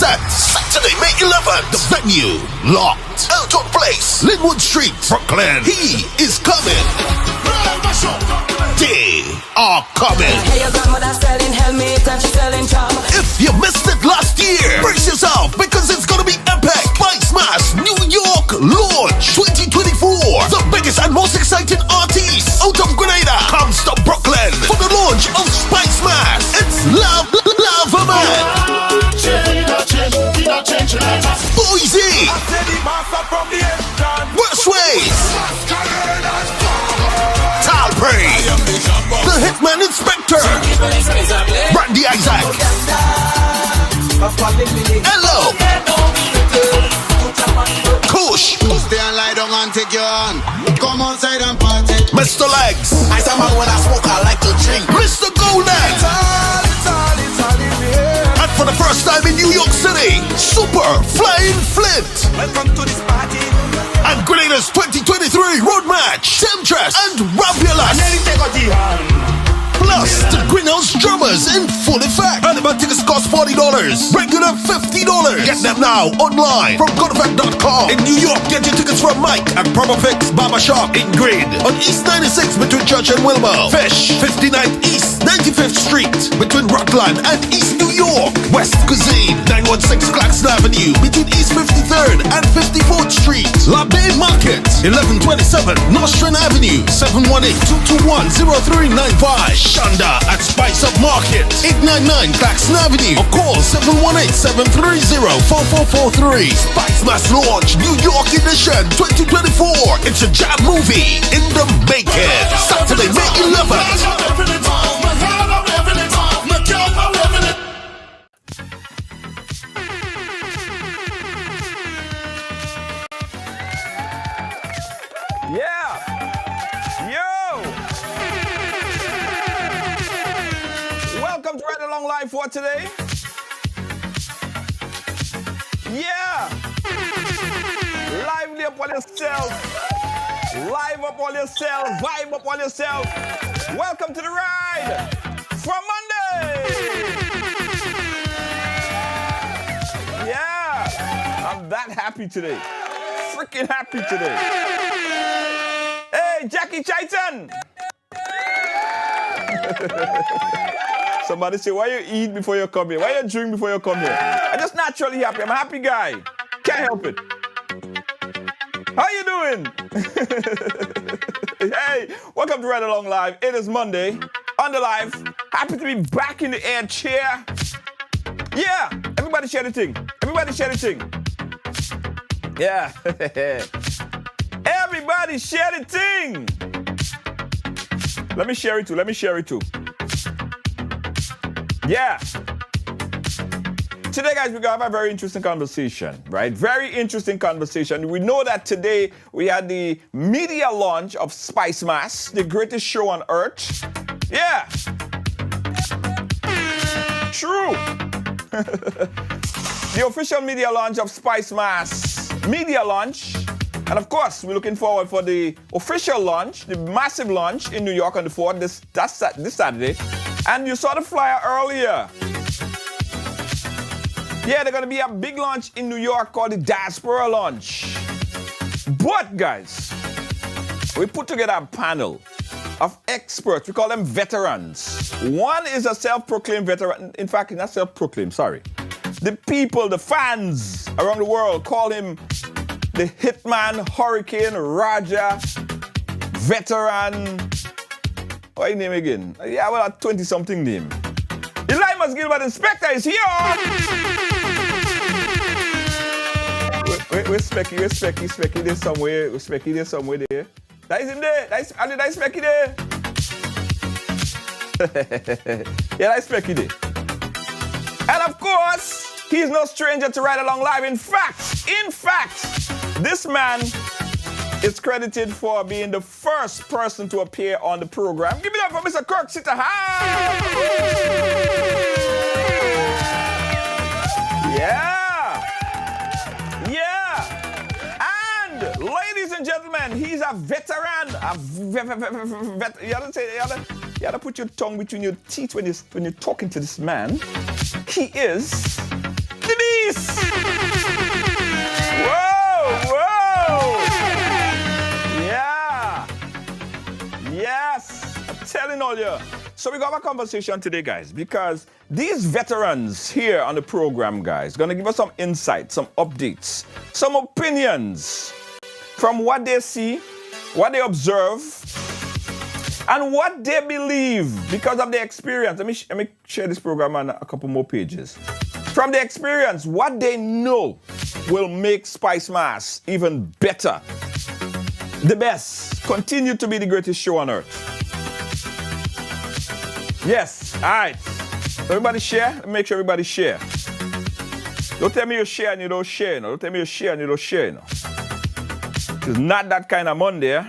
That's Saturday, May 11th. The venue, locked. Elton Place, Linwood Street, Brooklyn. He is coming. They are coming. Hey, your grandmother selling helmet and she's selling charm. If you missed it last year, brace yourself because it's gonna be epic. Spicemas New York launch 2024. The biggest and most exciting artist out of Grenada comes to Brooklyn for the launch of Spicemas. It's Love Man. Boise. Worstways. Talprey. The Hitman Inspector. Brandy Isaac. Hello. Kush. Stay and lie down and take your hand. Come outside and party. Mr. Legs. I somehow when I smoke I like to drink. Mr. Golden. It's all in here. And for the first time in New York City, Super Flying Flint. Welcome to this party. And Grenada's 2023 Road Match, Temptress and Rabulous. Plus, the Greenhouse Drummers in full effect. And about tickets cost $40. Regular $50. Get them now online from goodeffect.com. In New York, get your tickets from Mike at Proper Fix Barbershop in Grid. On East 96 between Church and Wilmer. Fish, 59th East 95th Street between Rockland and East New York. West Cuisine, 916 Claxton Avenue between East 53rd and 54th Street. La Bay Market, 1127 Nostrand Avenue, 718-221-0395. Shonda at Spice Up Market, 899 Claxton Avenue, or call 718-730-4443. Spicemas Launch New York Edition 2024. It's a jam movie in the making. Saturday, May 11th. Welcome to Ride Along Live for today. Yeah. Lively up on yourself. Live up on yourself. Vibe up on yourself. Welcome to the ride for Monday. Yeah. I'm that happy today. Freaking happy today. Hey, Jackie Chaitan. Somebody say, why you eat before you come here? Why you drink before you come here? I'm just naturally happy. I'm a happy guy. Can't help it. How you doing? Hey, welcome to Ride Along Live. It is Monday on the live. Happy to be back in the air chair. Yeah, everybody share the thing. Everybody share the thing. Yeah. Everybody share the thing. Let me share it too. Yeah. Today, guys, we're going to have a very interesting conversation, right? Very interesting conversation. We know that today we had the media launch of Spicemas, the greatest show on earth. Yeah. True. The official media launch of Spicemas. Media launch. And of course, we're looking forward for the official launch, the massive launch in New York on the 4th, this Saturday. And you saw the flyer earlier. Yeah, there's going to be a big launch in New York called the Diaspora Launch. But guys, we put together a panel of experts. We call them veterans. One is a self-proclaimed veteran. In fact, not self-proclaimed, sorry. The people, the fans around the world call him the Hitman, Hurricane, Raja, veteran. What's his name again? Yeah, well, a 20-something name. Elimas Gilbert Inspector is here. Where's Specky? Specky there somewhere. Specky there somewhere there. That is him there. That's Specky there. Yeah, that's Specky there. And of course, he's no stranger to Ride Along Live. In fact, this man is credited for being the first person to appear on the program. Give it up for Mr. Kirk Sitter. Yeah. And ladies and gentlemen, he's a veteran. You have to put your tongue between your teeth when you're talking to this man. He is the beast. Whoa. Yeah. Yes. I'm telling all you. So we got a conversation today, guys, because these veterans here on the program, guys, going to give us some insight, some updates, some opinions from what they see, what they observe, and what they believe because of their experience. Let me share this program on a couple more pages. From their experience, what they know will make Spicemas even better. The best. Continue to be the greatest show on earth. Yes, all right. Everybody share? Let me make sure everybody share. Don't tell me you share and you don't share. No. Don't tell me you share and you don't share. No. It's not that kind of Monday. Eh?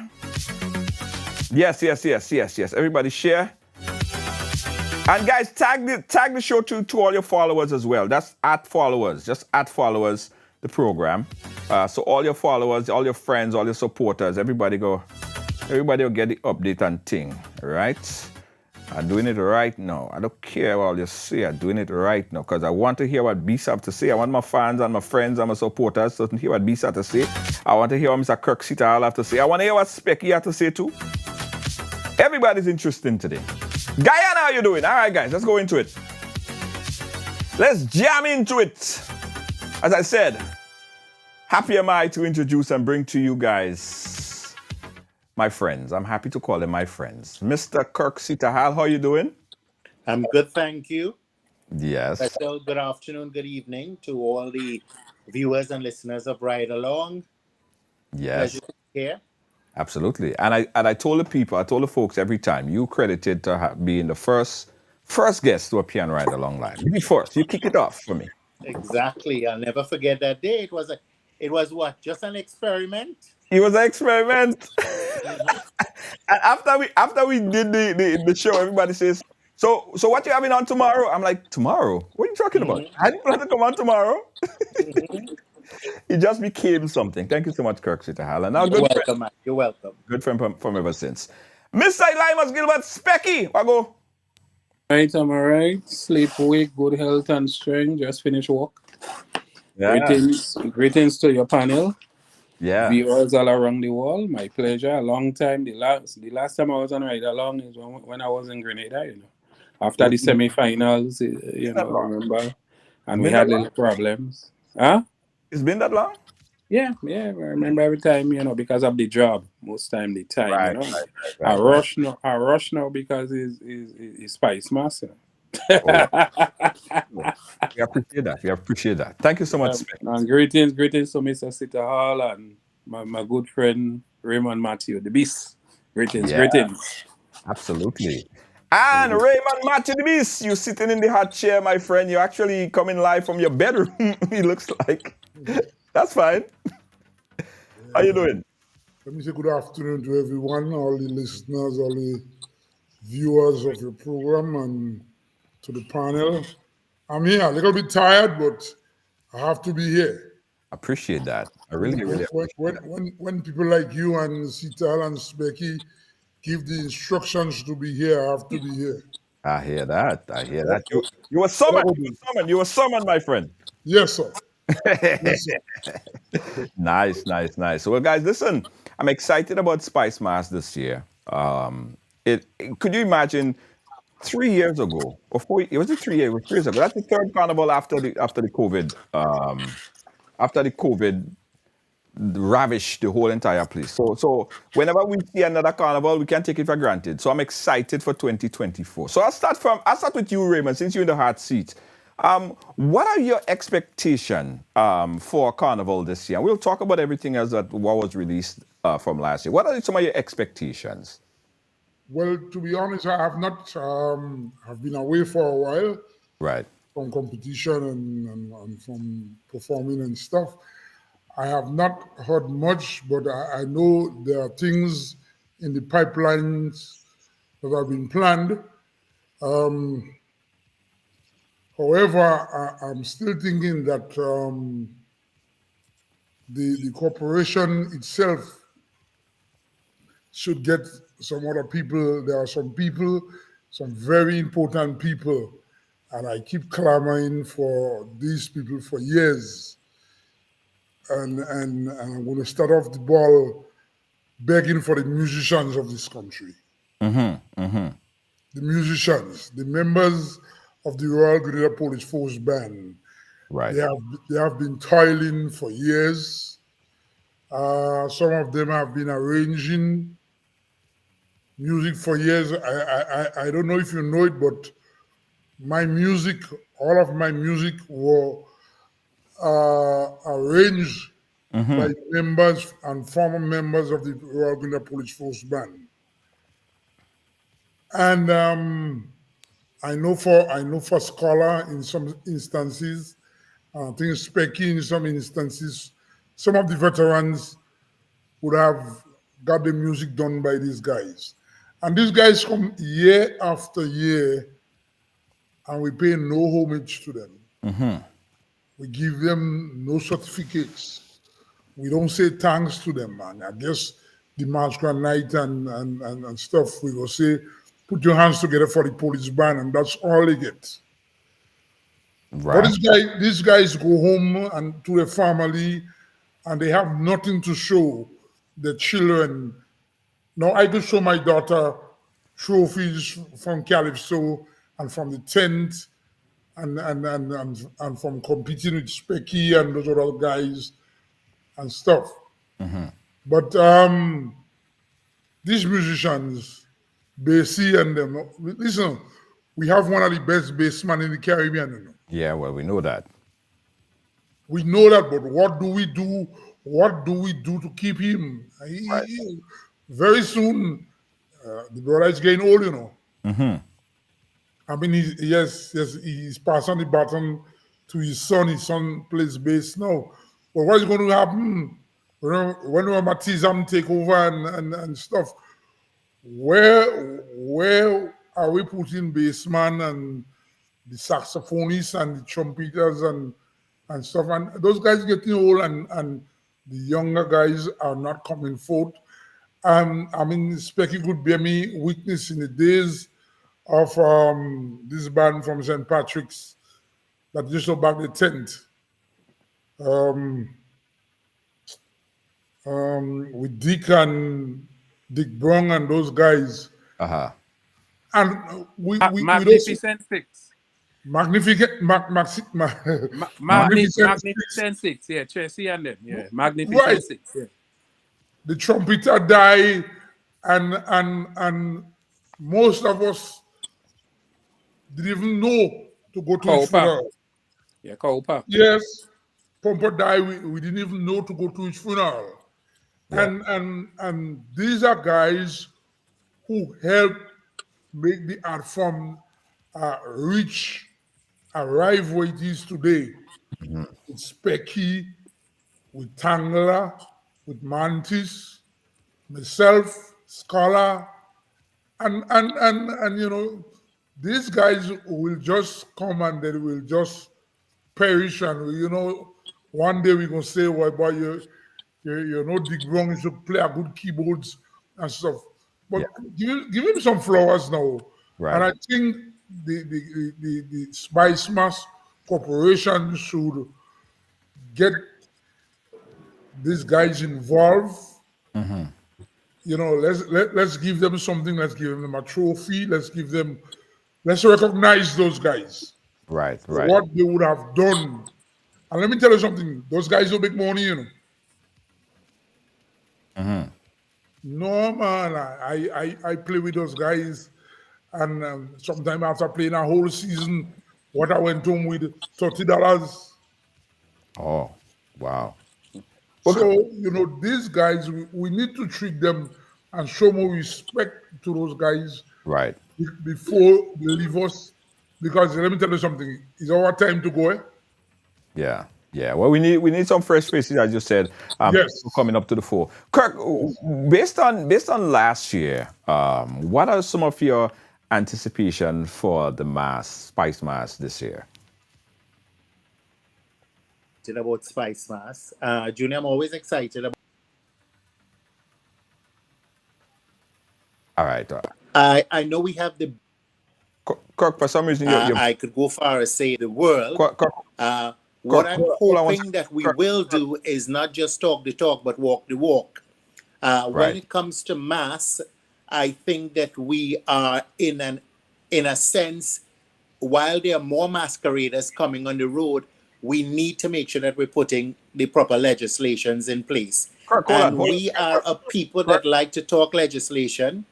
Yes. Everybody share. And guys, tag the show to all your followers as well. That's @followers. Just @followers, the program. So all your followers, all your friends, all your supporters, everybody will get the update and thing, right? I'm doing it right now. I don't care what you say. I'm doing it right now because I want to hear what Beast have to say. I want my fans and my friends and my supporters to hear what Beast have to say. I want to hear what Mr. Kirk Sita have to say. I want to hear what Specky have to say too. Everybody's interesting today. Guyana, how you doing? All right, guys, let's go into it. Let's jam into it. As I said, happy am I to introduce and bring to you guys my friends. I'm happy to call them my friends. Mr. Kirk Sitahal, how you doing? I'm good, thank you. Yes. Special good afternoon, good evening to all the viewers and listeners of Ride Along. Yes. Pleasure to be here. Absolutely. And I told the folks every time, you credited to being the first guest to appear on Ride Along Live. You be first. You kick it off for me. Exactly. I'll never forget that day. It was what? Just an experiment? It was an experiment. And after we did the show, everybody says, so what you having on tomorrow? I'm like, tomorrow? What are you talking about? I didn't plan to come on tomorrow. It just became something. Thank you so much, Kirk Sitahal. Now, You're welcome, man. You're welcome. Good friend from ever since. Mr. Limas Gilbert Specky, I go. Right, I'm all right. Sleep, wake, good health and strength. Just finish work. Yeah. Greetings to your panel. Yeah. Viewers all around the world. My pleasure. A long time. The last time I was on Ride Along is when I was in Grenada, After the semi-finals, remember? And we had little problems. Huh? It's been that long? Yeah. I remember every time, because of the job. Most time the time, Right. I rush now because it's Spicemas. We appreciate that. Thank you so much. And greetings to Mr. Sita Hall and my good friend Raymond Matthew, the Beast. Greetings. Absolutely. And Raymond Matthew, the Beast, you sitting in the hot chair, my friend. You're actually coming live from your bedroom, it looks like. That's fine. How you doing? Let me say good afternoon to everyone, all the listeners, all the viewers of your program, and to the panel. I'm here, a little bit tired, but I have to be here. Appreciate that. I really appreciate that. When people like you and Sital and Specky give the instructions to be here, I have to be here. I hear that. You were summoned. You were summoned, my friend. Yes, sir. Nice. So, well, guys, listen, I'm excited about Spicemas this year. Could you imagine 3 years ago, or 4 years? Was it 3 years? 3 years ago. That's the third carnival after the COVID. After the COVID ravished the whole entire place. So whenever we see another carnival, we can't take it for granted. So I'm excited for 2024. So I'll start with you, Raymond, since you're in the hot seat. What are your expectations for Carnival this year? We'll talk about everything else what was released from last year. What are some of your expectations? Well, to be honest, I have not. I've been away for a while, right, from competition and from performing and stuff. I have not heard much, but I know there are things in the pipelines that have been planned. However, I'm still thinking that the corporation itself should get some other people. There are some people, some very important people and I keep clamoring for these people for years. And I'm going to start off the ball begging for the musicians of this country. The musicians, the members of the Royal Grenadier Police Force Band. Right. They have been toiling for years. Some of them have been arranging music for years. I don't know if you know it, but my music, all of my music were arranged by members and former members of the Royal Grenadier Police Force Band. And I know for Scholar in some instances, I think Specky in some instances, some of the veterans would have got the music done by these guys. And these guys come year after year and we pay no homage to them. We give them no certificates. We don't say thanks to them, man. I guess the March Grand Night and stuff, we will say, put your hands together for the police band, and that's all they get. Right. But these guys go home and to their family, and they have nothing to show their children. Now I could show my daughter trophies from Calypso and from the tent, and from competing with Specky and those other guys and stuff. But these musicians, Basie and them, listen, we have one of the best bassmen in the Caribbean, you know. Yeah, well, we know that. We know that, but what do we do? What do we do to keep him? Very soon, the brother is getting old, you know. I mean, he's passing the baton to his son. His son plays bass now. But what is going to happen when Matizam take over and stuff? Where are we putting bassman and the saxophonists and the trumpeters and stuff? And those guys getting old and the younger guys are not coming forth. I mean, Specky could bear me witness in the days of this band from St. Patrick's that used to back the tent. With Dick Brown and those guys. And we Magnificent Six. Magnificent Six, yeah, Tracy and them, yeah. Magnificent Six, yeah. The trumpeter died, and most of us didn't even know to go to his funeral. Yeah, Cowper. Yes, Pomper died. We didn't even know to go to his funeral. Yeah. And these are guys who helped make the art form arrive where it is today. With Specky, with Tangler, with Mantis, myself, Scholar, and you know, these guys will just come and they will just perish, and you know, one day we're gonna say, well, boy, you know, Dick Brown used to play a good keyboards and stuff. But give him some flowers now. Right. And I think the Spicemas Corporation should get these guys involved. You know, let's give them something. Let's give them a trophy. Let's recognize those guys. Right. For what they would have done. And let me tell you something. Those guys don't make money, you know. No, man. I play with those guys, and sometimes after playing a whole season, what I went home with $30. Oh, wow. So, you know, these guys, we need to treat them and show more respect to those guys. Right. Before they leave us. Because let me tell you something, it's our time to go. Yeah. Well, we need some fresh faces, as you said, coming up to the fore. Kirk, based on last year, what are some of your anticipation for the Spicemas this year? About Spicemas, Junior, I'm always excited about. All right. I know we have the Kirk, for some reason, you're I could go far as say the world. Kirk, What Kirk, I'm hold on one hoping second. that we Kirk, will do is not just talk the talk, but walk the walk. When Right. it comes to mass, I think that we are in a sense, while there are more masqueraders coming on the road, we need to make sure that we're putting the proper legislations in place. Kirk, And hold on. we are a people Kirk. that like to talk legislation,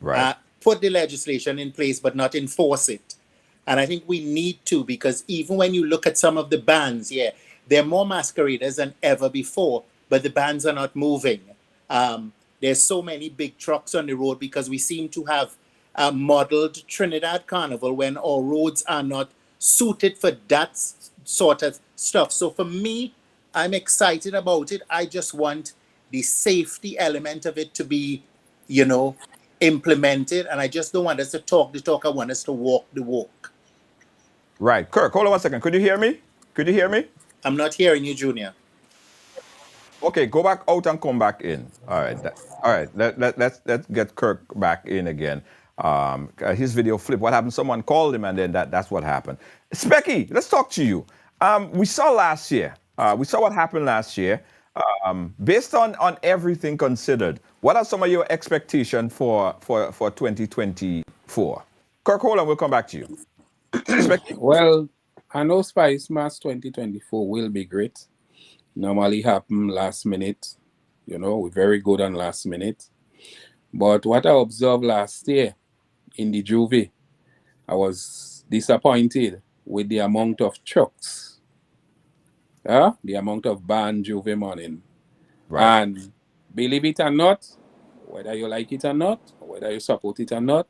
Right. put the legislation in place, but not enforce it. And I think we need to, because even when you look at some of the bans, yeah, there are more masqueraders than ever before, but the bans are not moving. There's so many big trucks on the road because we seem to have a modeled Trinidad Carnival when our roads are not suited for that sort of stuff. So for me, I'm excited about it. I just want the safety element of it to be, implemented. And I just don't want us to talk the talk. I want us to walk the walk. Right. Kirk, hold on one second. Could you hear me? Could you hear me? I'm not hearing you, Junior. Okay, go back out and come back in. All right. All right. Let's get Kirk back in again. His video flipped. What happened? Someone called him, and then that's what happened. Specky, let's talk to you. We saw last year. We saw what happened last year. Based on everything considered, what are some of your expectations for 2024? Kirk, hold on. We'll come back to you. Specky? Well, I know Spicemas 2024 will be great. Normally happen last minute. We're very good on last minute. But what I observed last year in the Juve, I was disappointed with the amount of trucks. The amount of banned Juve morning. Right. And believe it or not, whether you like it or not, whether you support it or not,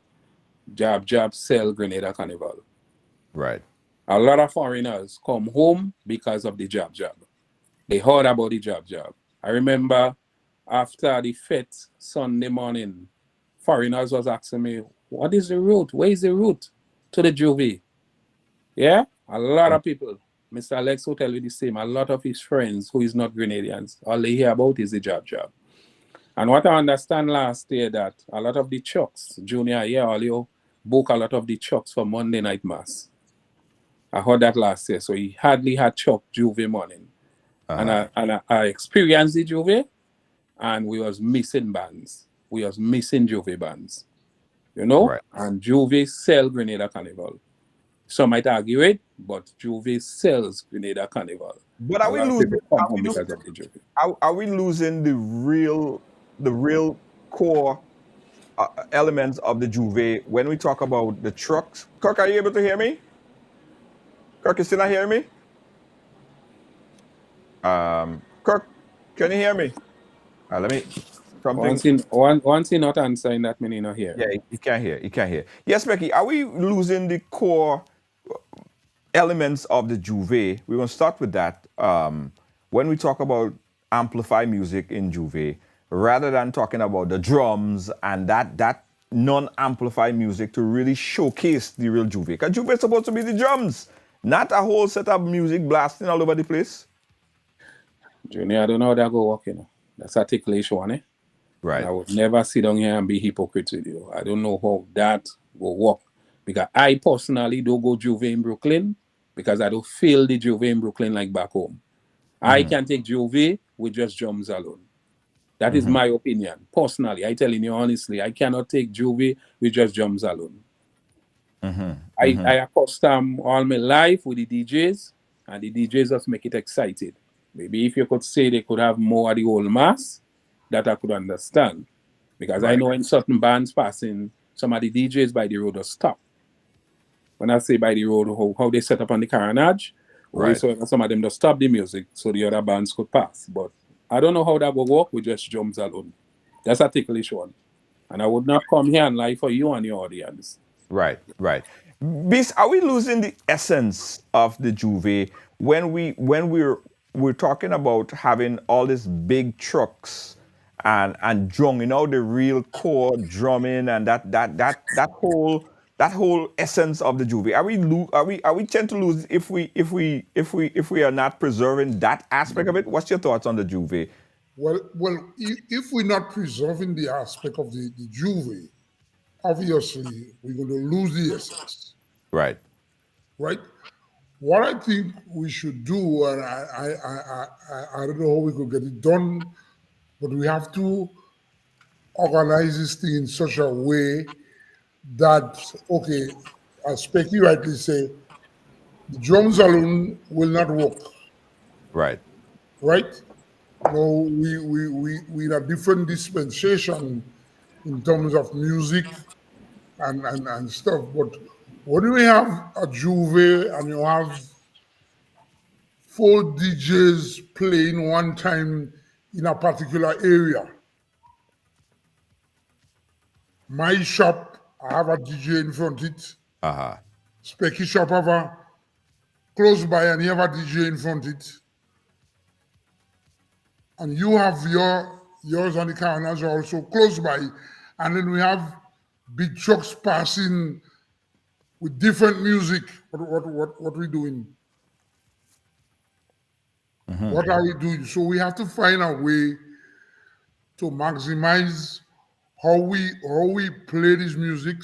Jab sell Grenada Carnival. Right. A lot of foreigners come home because of the Jab. They heard about the Jab. I remember after the fete Sunday morning, foreigners was asking me, what is the route? Where is the route to the Juve? Yeah? A lot of people. Mr. Alex will tell you the same. A lot of his friends who is not Grenadians, all they hear about is the Jab. And what I understand last year that a lot of the trucks, Junior, all you book a lot of the trucks for Monday night mass. I heard that last year. So he hardly had truck Juve morning. And I experienced the Juve, and we was missing bands. We was missing Juve bands. Right. And Juve sell Grenada Carnival. Some might argue it, but Juve sells Grenada Carnival. But are we losing the real core elements of the Juve when we talk about the trucks? Kirk, are you able to hear me? Kirk, you still not hearing me? Kirk, can you hear me? Let me. Once he not answering that, meaning not here. Yeah, he can't hear. He can't hear. Yes, Becky, are we losing the core elements of the Juve? We're going to start with that. When we talk about amplify music in Juve, rather than talking about the drums and that non-amplify music to really showcase the real Juve. Because Juve is supposed to be the drums, not a whole set of music blasting all over the place. Junior, I don't know how that go work, That's articulation, eh? Right. I would never sit down here and be hypocrite with you. I don't know how that will work. Because I personally don't go Juve in Brooklyn because I don't feel the Juve in Brooklyn like back home. I can take Juve with just drums alone. That is my opinion. Personally, I telling you honestly, I cannot take Juve with just drums alone. I accustom all my life with the DJs, and the DJs just make it excited. Maybe if you could say they could have more of the whole mass, that I could understand. Because I know in certain bands passing, some of the DJs by the road will stop. When I say by the road, how they set up on the carnage, so some of them just stop the music so the other bands could pass. But I don't know how that will work with just drums alone. That's a ticklish one. And I would not come here and lie for you and your audience. Right. Beast, are we losing the essence of the Juve when we're talking about having all these big trucks and drum, the real core drumming and that whole essence of the Juve? Are we tend to lose if we are not preserving that aspect of it? What's your thoughts on the Juve? Well, if we're not preserving the aspect of the Juve, obviously we're going to lose the essence, Right. right? What I think we should do, and I don't know how we could get it done, but we have to organize this thing in such a way that, okay, as Specky rightly say, the drums alone will not work, Right. right? No, we in a different dispensation in terms of music and stuff. But when you have a Juve and you have 4 DJs playing one time in a particular area, my shop, I have a DJ in front of it. Uh-huh. Specky shop have a close by and you have a DJ in front of it. And you have yours on the corners also close by. And then we have big trucks passing with different music. What we doing? What are we doing? So we have to find a way to maximize how we play these music,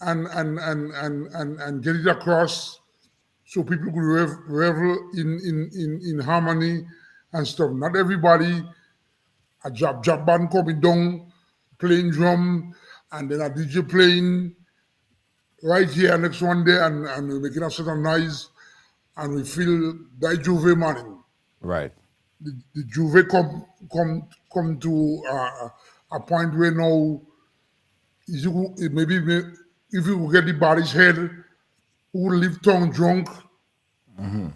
and get it across so people could revel in harmony and stuff. Not everybody a jab band coming down, playing drum, and then a DJ playing right here next one day and we're making a certain noise and we feel that Juve morning. Right. The Juve come to a point where now maybe if you will get the body's head, who will leave tongue drunk, who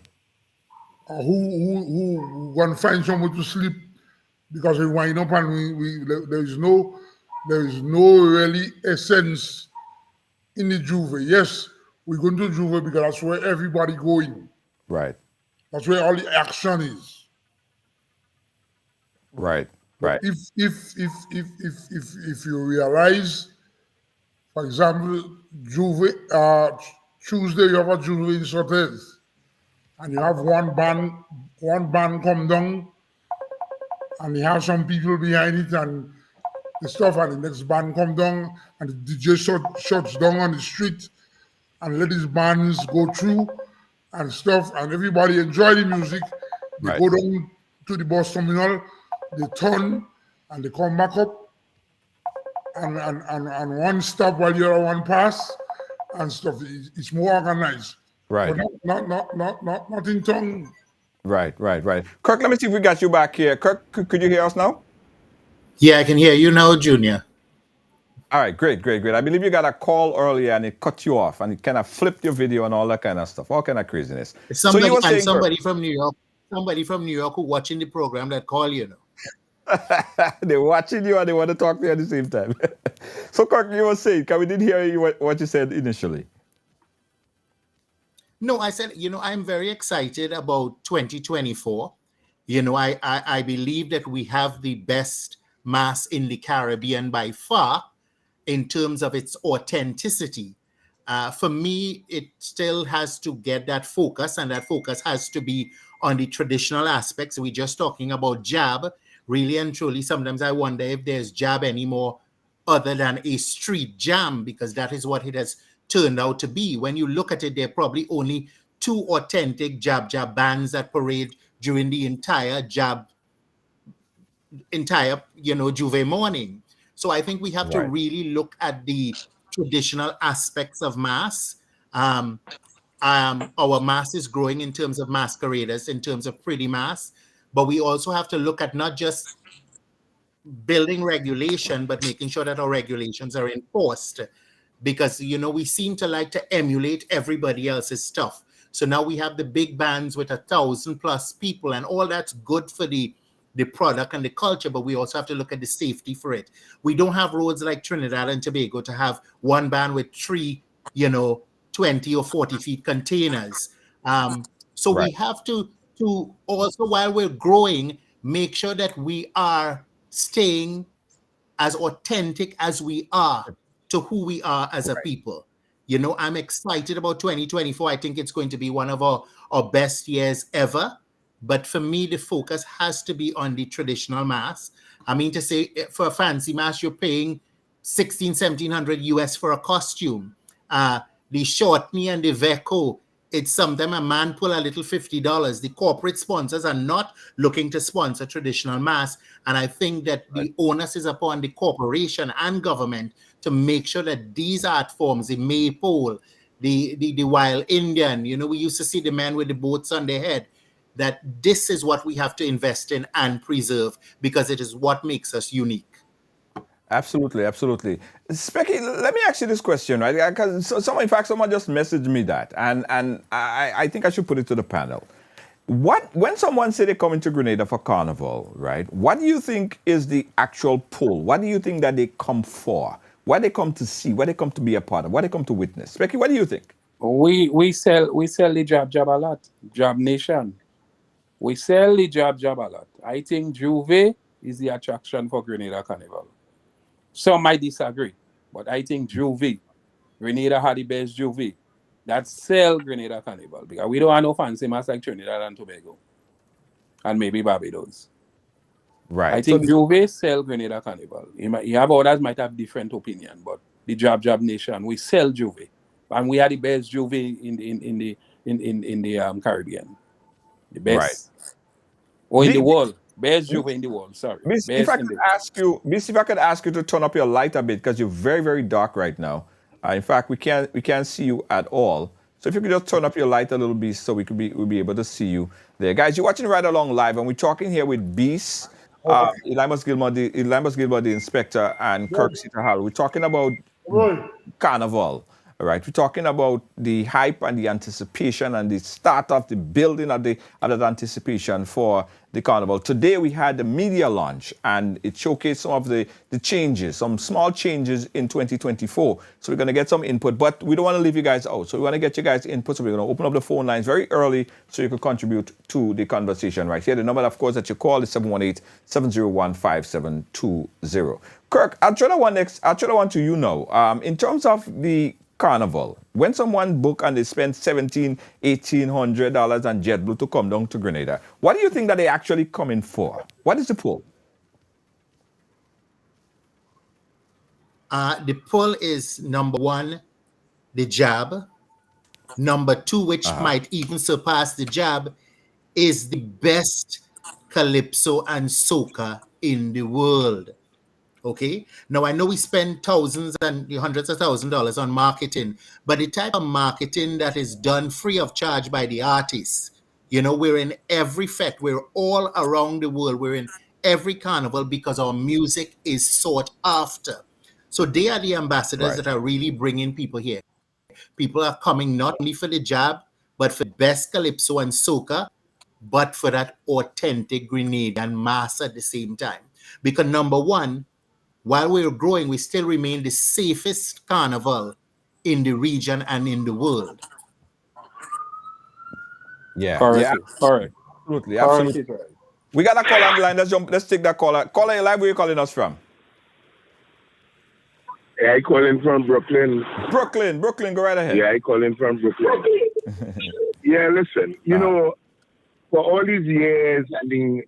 gonna find someone to sleep because we wind up and there is no really essence in the Juve. Yes, we're going to Juve because that's where everybody going. Right. That's where all the action is. Right. Right. If you realize, for example, Juve, Tuesday you have a Juve in Sotes, and you have one band come down, and you have some people behind it and the stuff, and the next band come down, and the DJ shuts down on the street, and let these bands go through and stuff, and everybody enjoy the music. They Right. go down to the bus terminal, they turn, and they come back up, and one stop while you're on one pass, and stuff. It's more organized. Right. But not in tongue. Right. Kirk, let me see if we got you back here. Kirk, could you hear us now? Yeah, I can hear you now, Junior. All right, great. I believe you got a call earlier and it cut you off and it kind of flipped your video and all that kind of stuff, all kind of craziness. Somebody, you were saying, somebody from New York who watching the program that call you know. they're watching you and they want to talk to you at the same time. So, Kirk, you were saying, because we didn't hear you what you said initially. No, I said, I'm very excited about 2024. I believe that we have the best mass in the Caribbean by far in terms of its authenticity. For me, it still has to get that focus, and that focus has to be on the traditional aspects. We're just talking about jab, really and truly. Sometimes I wonder if there's jab anymore other than a street jam, because that is what it has turned out to be. When you look at it, there are probably only 2 authentic jab bands that parade during the entire Juve morning. So I think we have to really look at the traditional aspects of mass. Our mass is growing in terms of masqueraders, in terms of pretty mass, but we also have to look at not just building regulation, but making sure that our regulations are enforced, because, we seem to like to emulate everybody else's stuff. So now we have the big bands with 1,000+ people, and all that's good for the product and the culture, but we also have to look at the safety for it. We don't have roads like Trinidad and Tobago to have one band with 3, 20 or 40 feet containers. So we have to also, while we're growing, make sure that we are staying as authentic as we are to who we are as a people. I'm excited about 2024. I think it's going to be one of our best years ever, But for me, the focus has to be on the traditional mass. I mean to say, for a fancy mass, you're paying 1700 US for a costume. The shortney and the Veco, it's sometimes a man pull a little $50. The corporate sponsors are not looking to sponsor traditional mass. And I think that the onus is upon the corporation and government to make sure that these art forms, the maypole, the wild Indian, you know, we used to see the men with the boats on their head, that this is what we have to invest in and preserve because it is what makes us unique. Absolutely, absolutely. Specky, let me ask you this question, right? Because in fact, someone just messaged me that, and I think I should put it to the panel. When someone say they come into Grenada for Carnival, right? What do you think is the actual pull? What do you think that they come for? What they come to see? What they come to be a part of? What they come to witness? Specky, what do you think? We sell the jab a lot. Jab Nation. We sell the jab a lot. I think Juve is the attraction for Grenada Carnival. Some might disagree, but I think Juve, Grenada had the best Juve. That sell Grenada Carnival because we don't have no fancy mass like Trinidad and Tobago, and maybe Barbados. Right. I think Juve sell Grenada Carnival. You have others might have different opinion, but the Jab Nation, we sell Juve, and we are the best Juve in the Caribbean, the best, right. Or in the world. Best Juve in the world, sorry. If I could ask you to turn up your light a bit because you're very, very dark right now. In fact, we can't see you at all. So if you could just turn up your light a little bit so we'll be able to see you there. Guys, you're watching Right Along Live, and we're talking here with Beast, Elimus Gilmore, the inspector, and Kirk Sitahal. We're talking about Carnival. All right, we're talking about the hype and the anticipation and the start of the building of that anticipation for the Carnival. Today we had the media launch and it showcased some of the changes, some small changes in 2024. So we're going to get some input, but we don't want to leave you guys out. So we want to get you guys input. So we're going to open up the phone lines very early so you can contribute to the conversation right here. The number, of course, that you call is 718-701-5720. Kirk, I'll try the one to you now. In terms of the Carnival, when someone book and they spend $1,700, $1,800 on JetBlue to come down to Grenada, what do you think that they actually come in for? What is the pull? The pull is number one, the jab. Number two, which might even surpass the jab, is the best Calypso and Soca in the world. Okay. Now I know we spend thousands and hundreds of $1,000s on marketing, but the type of marketing that is done free of charge by the artists, you know, we're in every fete, we're all around the world, we're in every carnival because our music is sought after. So they are the ambassadors that are really bringing people here. People are coming not only for the jab, but for the best Calypso and Soca, but for that authentic Grenadian mass at the same time. Because number one, while we're growing, we still remain the safest carnival in the region and in the world. Yeah. Correct. Absolutely. We got a call on the line. Let's take that caller. Caller, live, where are you calling us from? Yeah, I calling from Brooklyn. Brooklyn, go right ahead. Yeah, I calling from Brooklyn. Yeah, listen, you know, for all these years, I've been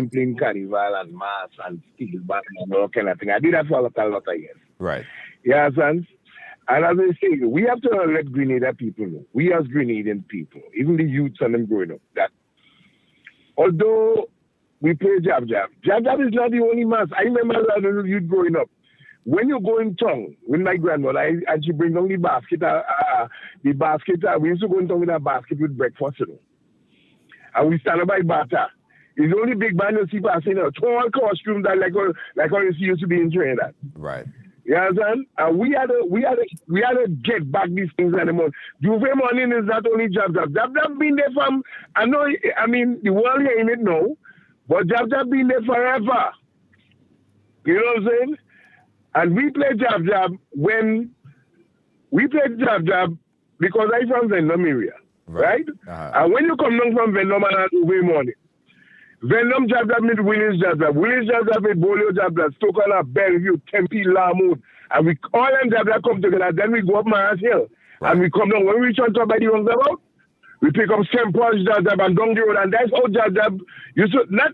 playing Carnival and Mass and Steel Band and all kind of thing. I did that for a lot of years. Right. Yeah, son. And as I say, we have to let Grenada people know, we as Grenadian people, even the youths and them growing up, that although we play jab is not the only mass. I remember as a little youth growing up, when you go in town with my grandmother, and she brings down the basket, we used to go in town with a basket with breakfast, you know. And we stand up by Bata. It's the only big band you see passing a tall costume that like how you used to be in Trinidad. Right. You understand? And we had to get back these things anymore. Juve morning is not only jab. Jab been there from, the world hearing it now, but jab been there forever. You know what I'm saying? And we play jab when we play jab because I'm from Venom area. Right? And when you come down from Venom and Juve morning, Venom jab with Willis jab with Bolio jab, Stockholm, Bellevue, Tempe, Larmoud, and we all them jab come together. Then we go up Maras Hill, and we come down. When we reach on top by the roundabout, We pick up St. Paul's Jab Jab and down the road, and that's how Jab Jab used to not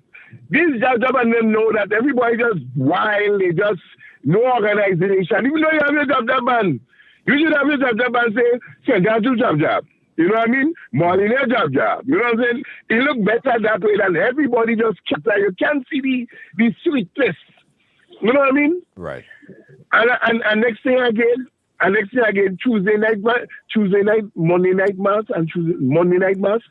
these Jab Jab and them know that everybody just wild, they just no organization. Even though you have your Jab Jab band, you should have your Jab Jab band say, send down to Jab Jab. You know what I mean? Morning Jab Jab. You know what I'm saying? It look better that way than everybody just scatter. You can't see the sweetness. You know what I mean? Right. And next thing again, Tuesday night, Monday night mass, and Monday night mass.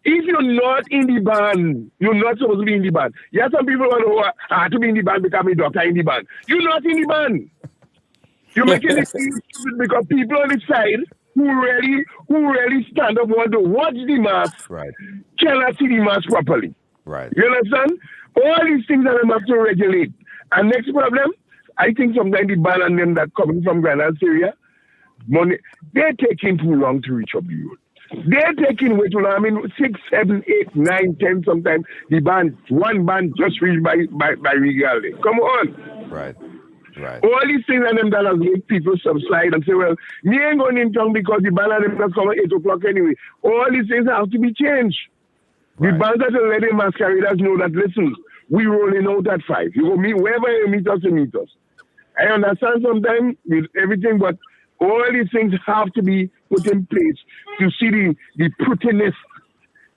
If you're not in the band, you're not supposed to be in the band. Yeah, some people want to have to be in the band because I'm a doctor in the band. You're not in the band. You're making it stupid because people on the side who really stand up want to watch the mass, right, cannot see the mass properly. Right. You understand? All these things that I have to regulate. And next problem, I think sometimes the band and them that coming from Ghana, Syria, money, they're taking too long to reach up the road. They're taking way too long. I mean, 6, 7, 8, 9, 10 sometimes. One band just reached by Regal. Come on. Right. Right. All these things and them that has made people subside and say, well, me ain't going in town because the band and them that's come at 8 o'clock anyway. All these things have to be changed. Right. The bands that are letting masqueraders know that, listen, we rolling out at 5. You go meet wherever you meet us, you meet us. I understand sometimes with everything, but all these things have to be put in place to see the prettiness,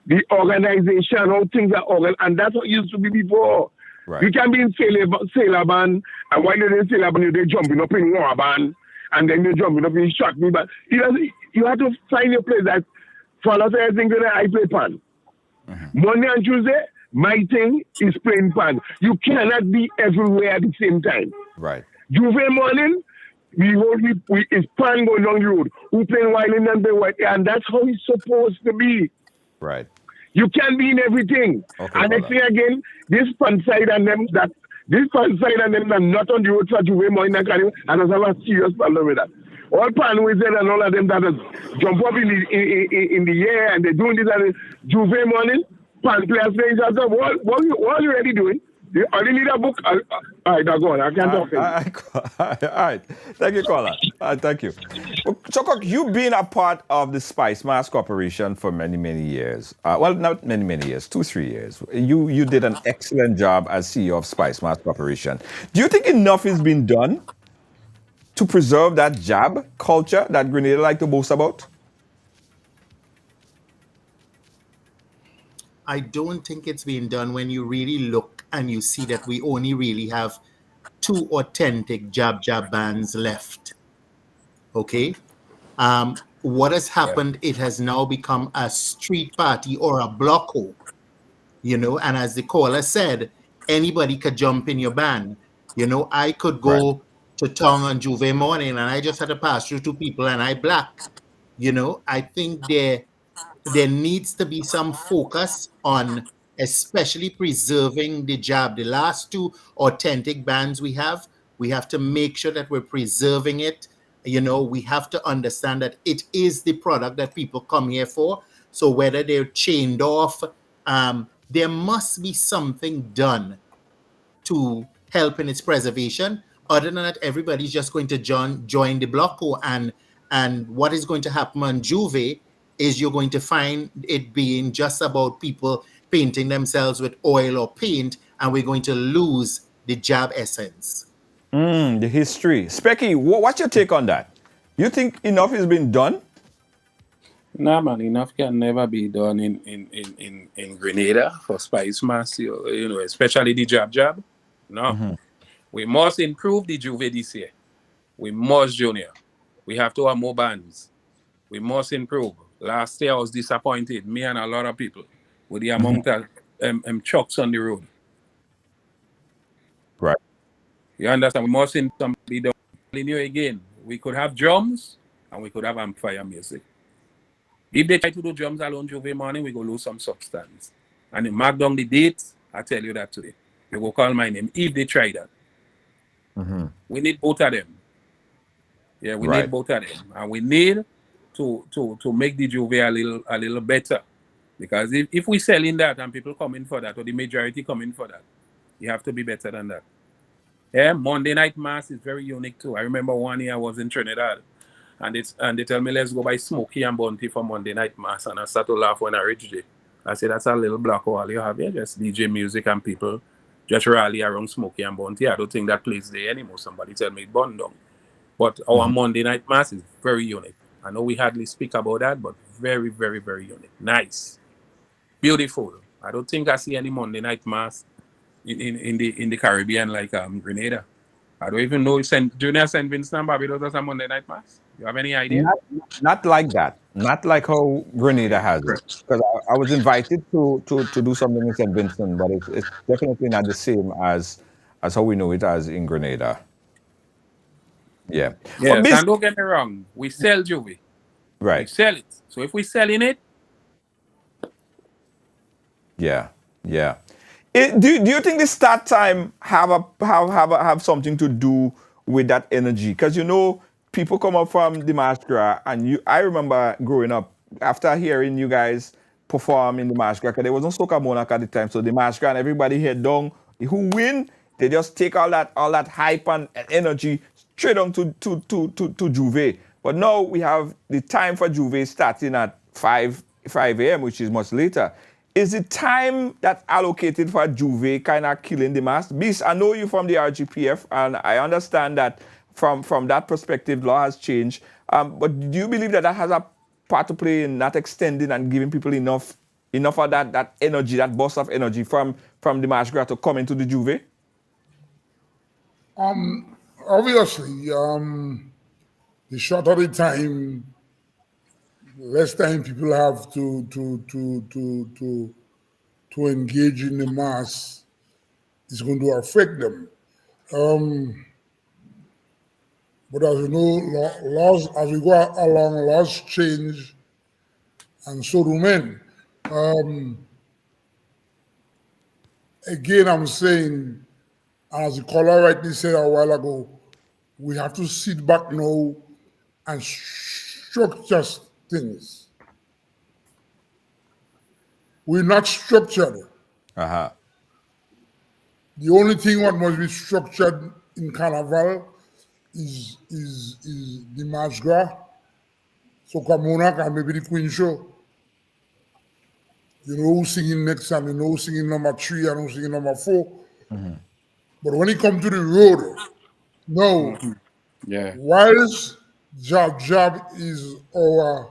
the organization, how things are organized, and that's what it used to be before. Right. You can be in sailor band, and while you're in sailor band, you're jumping up in war band, and then you're jumping up in shock me. But you have to find your place. That for a lot of things, I play pan. Mm-hmm. Monday and Tuesday, my thing is playing pan. You cannot be everywhere at the same time. Right. Juve morning, it's pan going down the road. Who playing violin and play white, and that's how it's supposed to be. Right. You can't be in everything. Okay, and next thing again, this pan side and them that are not on the road for Juve morning and Carnival, and I have a serious problem with that. All pan wizards and all of them that jump up in the air and they're doing this and Juve morning, pan players playing jazz. What are you really doing? You only need a book. All right, now go on. I can't talk. All right. Thank you, caller. Thank you. So, Cook, you've been a part of the Spicemas Corporation for many, many years. Well, not many, many years, 2-3 years. You did an excellent job as CEO of Spicemas Corporation. Do you think enough is being done to preserve that jab culture that Grenada like to boast about? I don't think it's being done when you really look and you see that we only really have 2 authentic jab bands left. Okay? What has happened, it has now become a street party or a blocko, you know, and as the caller said, anybody could jump in your band. You know, I could go to town on Juve morning and I just had to pass through 2 people and I black. You know, I think there needs to be some focus on especially preserving the jab. The last 2 authentic bands we have to make sure that we're preserving it. You know, we have to understand that it is the product that people come here for. So whether they're chained off, there must be something done to help in its preservation. Other than that, everybody's just going to join the blocko. And what is going to happen on Juve is you're going to find it being just about people painting themselves with oil or paint, and we're going to lose the jab essence. The history. Specky, what's your take on that? You think enough has been done? Nah, man, enough can never be done in Grenada for Spicemas, you know, especially the jab. No. Mm-hmm. We must improve the Juve this year. We must, Junior. We have to have more bands. We must improve. Last year I was disappointed, me and a lot of people, with the amount of trucks on the road. Right. You understand? We must be done. Again, we could have drums and we could have amplifier music. If they try to do drums alone Juve morning, we go lose some substance. And mark down the dates, I tell you that today. You go call my name if they try that. Mm-hmm. We need both of them. Yeah, we need both of them. And we need to make the Juve a little better. Because if we sell in that and people come in for that, or the majority come in for that, you have to be better than that. Yeah, Monday night mass is very unique too. I remember one year I was in Trinidad and they tell me let's go buy Smokey and Bounty for Monday night mass, and I start to laugh when I reach there. I say that's a little black hole you have here, just DJ music and people just rally around Smokey and Bounty. I don't think that plays there anymore. Somebody tell me it burned down. But our Monday night mass is very unique. I know we hardly speak about that, but very, very, very unique. Nice. Beautiful. I don't think I see any Monday night mass in the Caribbean like Grenada. I don't even know if Junior St. Vincent and Barbados has a Monday night mass. You have any idea? Not like that. Not like how Grenada has it. Because I was invited to do something in St. Vincent, but it's definitely not the same as how we know it as in Grenada. Yeah. Yes, and don't get me wrong. We sell Juve. Right. We sell it. So if we're selling it, yeah. Do you think the start time have something to do with that energy? Because people come up from the Masquerade, and I remember growing up after hearing you guys perform in the Masquerade, because there was no Soca Monarch at the time, so the Masquerade and everybody head down. Who win? They just take all that hype and energy straight on to Juve. But now we have the time for Juve starting at 5 a.m., which is much later. Is the time that allocated for Juve kind of killing the mass? Beast, I know you from the RGPF, and I understand that from that perspective, law has changed. But do you believe that has a part to play in not extending and giving people enough of that energy, that burst of energy from the Masquerade to come into the Juve? Obviously, the shorter the time, less time people have to engage in the mass is going to affect them. But as you know, laws as we go along, laws change, and so do men. Again, I'm saying, as the caller rightly said a while ago, we have to sit back now and structure things. We're not structured. Uh-huh. The only thing what must be structured in Carnival is the Masquerade, Soca Monarch, and maybe the Queen Show. You know who's singing next, and you know who's singing number 3 and who's singing number 4. Mm-hmm. But when it comes to the road, no. Yeah. Whilst Jab is our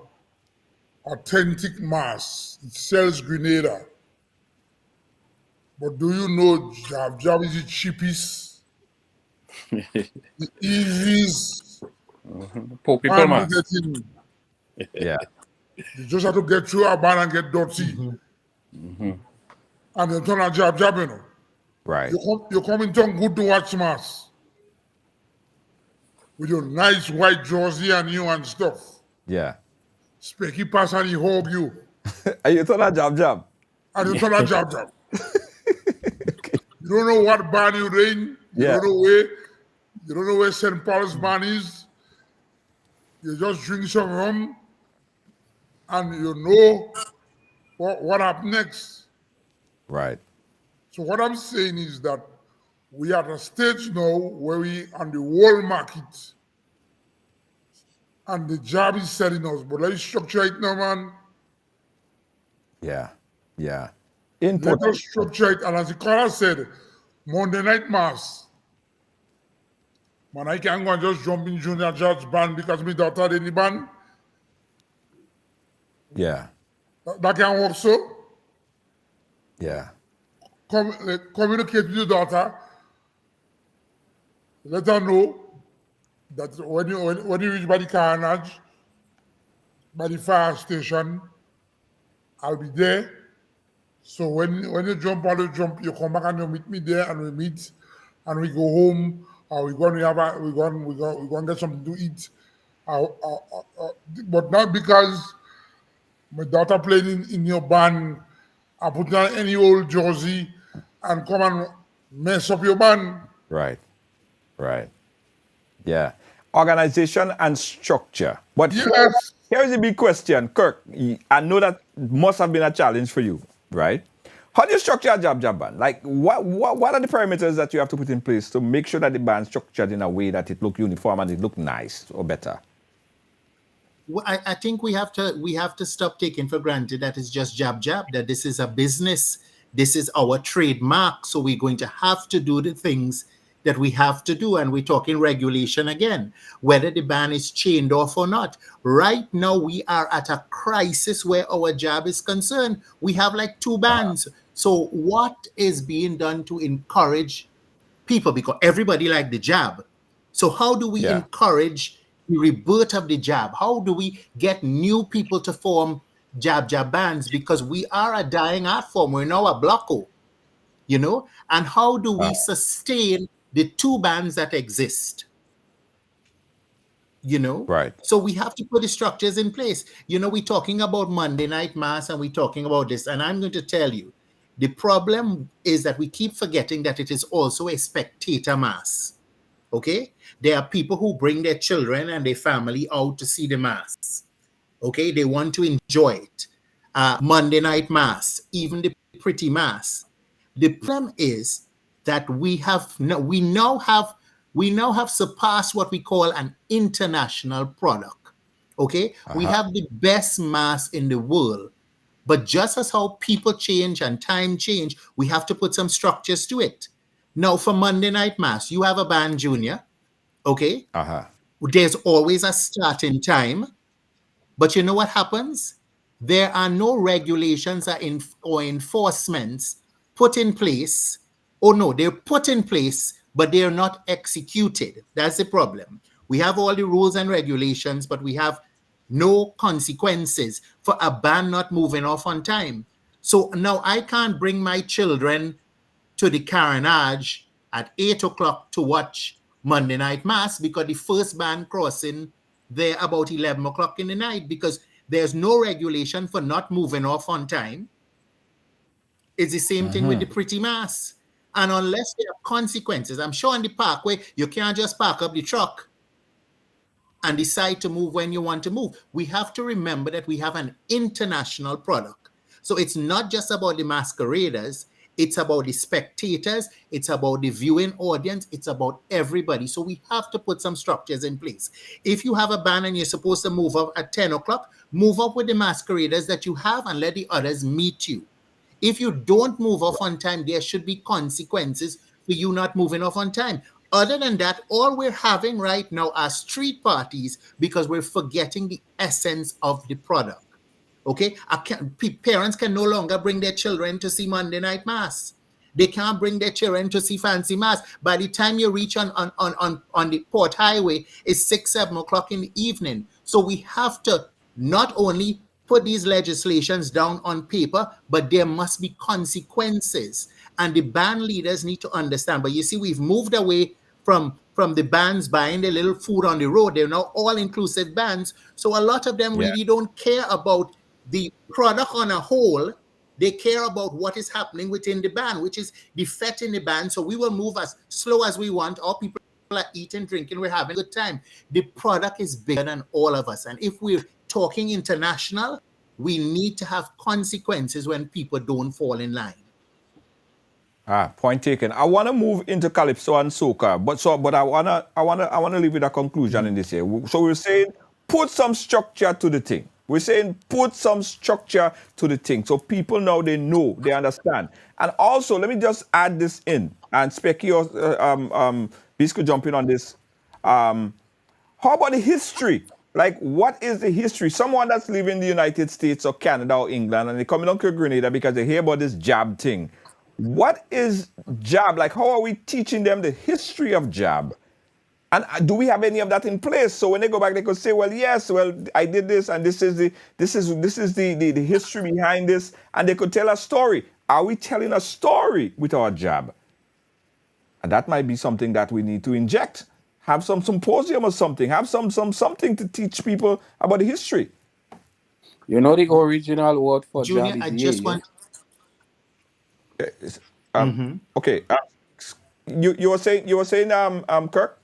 authentic mass, it sells Grenada. But do you know Jab is the cheapest, the easiest, poor people mass. Yeah. You just have to get through a band and get dirty. And then turn on Jab, you know. Right. You come in town good to watch mass. With your nice white jersey and you and stuff. Yeah. Specky pass and he hug you. And you turn on Jab. And you turn on Jab. Okay. You don't know what band you're in. You don't know where St. Paul's band is. You just drink some rum and you know what happened next. Right. So what I'm saying is that we are at a stage now where we on the world market and the job is selling us, but let's structure it now, man. Yeah. Let us structure it, and as the caller said, Monday night mass. Man, I can't go and just jump in Junior Judge band because my daughter in the band. Yeah. That can work so. Yeah. Communicate with your daughter. Let her know that when you reach by the carnage, by the fire station, I'll be there. So when you jump on the jump, you come back and you meet me there, and we meet, and we go home, or we're going to get something to eat. But not because my daughter playing in your band, I put on any old jersey and come and mess up your band. Right. Yeah. Organization and structure. But yes. Here's a big question, Kirk. I know that must have been a challenge for you, right? How do you structure a Jab band? Like, what are the parameters that you have to put in place to make sure that the band's structured in a way that it look uniform and it look nice or better? I think we have to stop taking for granted that it's just jab, that this is a business. This is our trademark. So we're going to have to do the things that we have to do. And we're talking regulation again, whether the ban is chained off or not. Right now, we are at a crisis where our jab is concerned. We have like 2 bans. So what is being done to encourage people? Because everybody like the jab. So how do we encourage the rebirth of the jab? How do we get new people to form jab bands? Because we are a dying art form. We're now a blocko, you know? And how do we sustain the 2 bands that exist? You know? Right. So we have to put the structures in place. You know, we're talking about Monday night mass and we're talking about this. And I'm going to tell you, the problem is that we keep forgetting that it is also a spectator mass. Okay? There are people who bring their children and their family out to see the mass. Okay? They want to enjoy it. Monday night mass, even the pretty mass. The problem is that we now have surpassed what we call an international product. Okay? We have the best mass in the world. But just as how people change and time change, we have to put some structures to it. Now, for Monday night mass, you have a band junior, okay? There's always a starting time. But you know what happens? There are no regulations or enforcements put in place. Oh, no, they're put in place, but they're not executed. That's the problem. We have all the rules and regulations, but we have no consequences for a band not moving off on time. So now I can't bring my children to the Carnage at 8 o'clock to watch Monday night mass because the first band crossing there about 11 o'clock in the night because there's no regulation for not moving off on time. It's the same thing with the pretty mass. And unless there are consequences, I'm sure on the parkway, you can't just park up the truck and decide to move when you want to move. We have to remember that we have an international product. So it's not just about the masqueraders, it's about the spectators, it's about the viewing audience, it's about everybody. So we have to put some structures in place. If you have a band and you're supposed to move up at 10 o'clock, move up with the masqueraders that you have and let the others meet you. If you don't move off on time, there should be consequences for you not moving off on time. Other than that, all we're having right now are street parties because we're forgetting the essence of the product. Okay? Parents can no longer bring their children to see Monday night mass. They can't bring their children to see fancy mass. By the time you reach on the Port Highway, it's 6, 7 o'clock in the evening. So we have to not only put these legislations down on paper, but there must be consequences. And the band leaders need to understand. But you see, we've moved away from the bands buying their little food on the road. They're now all-inclusive bands. So a lot of them really don't care about the product on a whole. They care about what is happening within the band, which is the fete in the band. So we will move as slow as we want. All people are eating, drinking, we're having a good time. The product is bigger than all of us. And if we're talking international, we need to have consequences when people don't fall in line. Point taken. I want to move into Calypso and Soca, but I wanna leave with a conclusion in this here. So we're saying put some structure to the thing. We're saying put some structure to the thing so people now they know, they understand. And also, let me just add this in, and Specky or Beast could jump in on this. How about the history? Like, what is the history? Someone that's living in the United States or Canada or England, and they come in to Grenada because they hear about this jab thing. What is jab? Like, how are we teaching them the history of jab? And do we have any of that in place? So when they go back, they could say, well, yes, well, I did this, and this is the history behind this, and they could tell a story. Are we telling a story with our jab? And that might be something that we need to inject. Have some symposium or something. Have something to teach people about the history. You know the original word for Junior, jab is I just want. Okay. You were saying Kirk?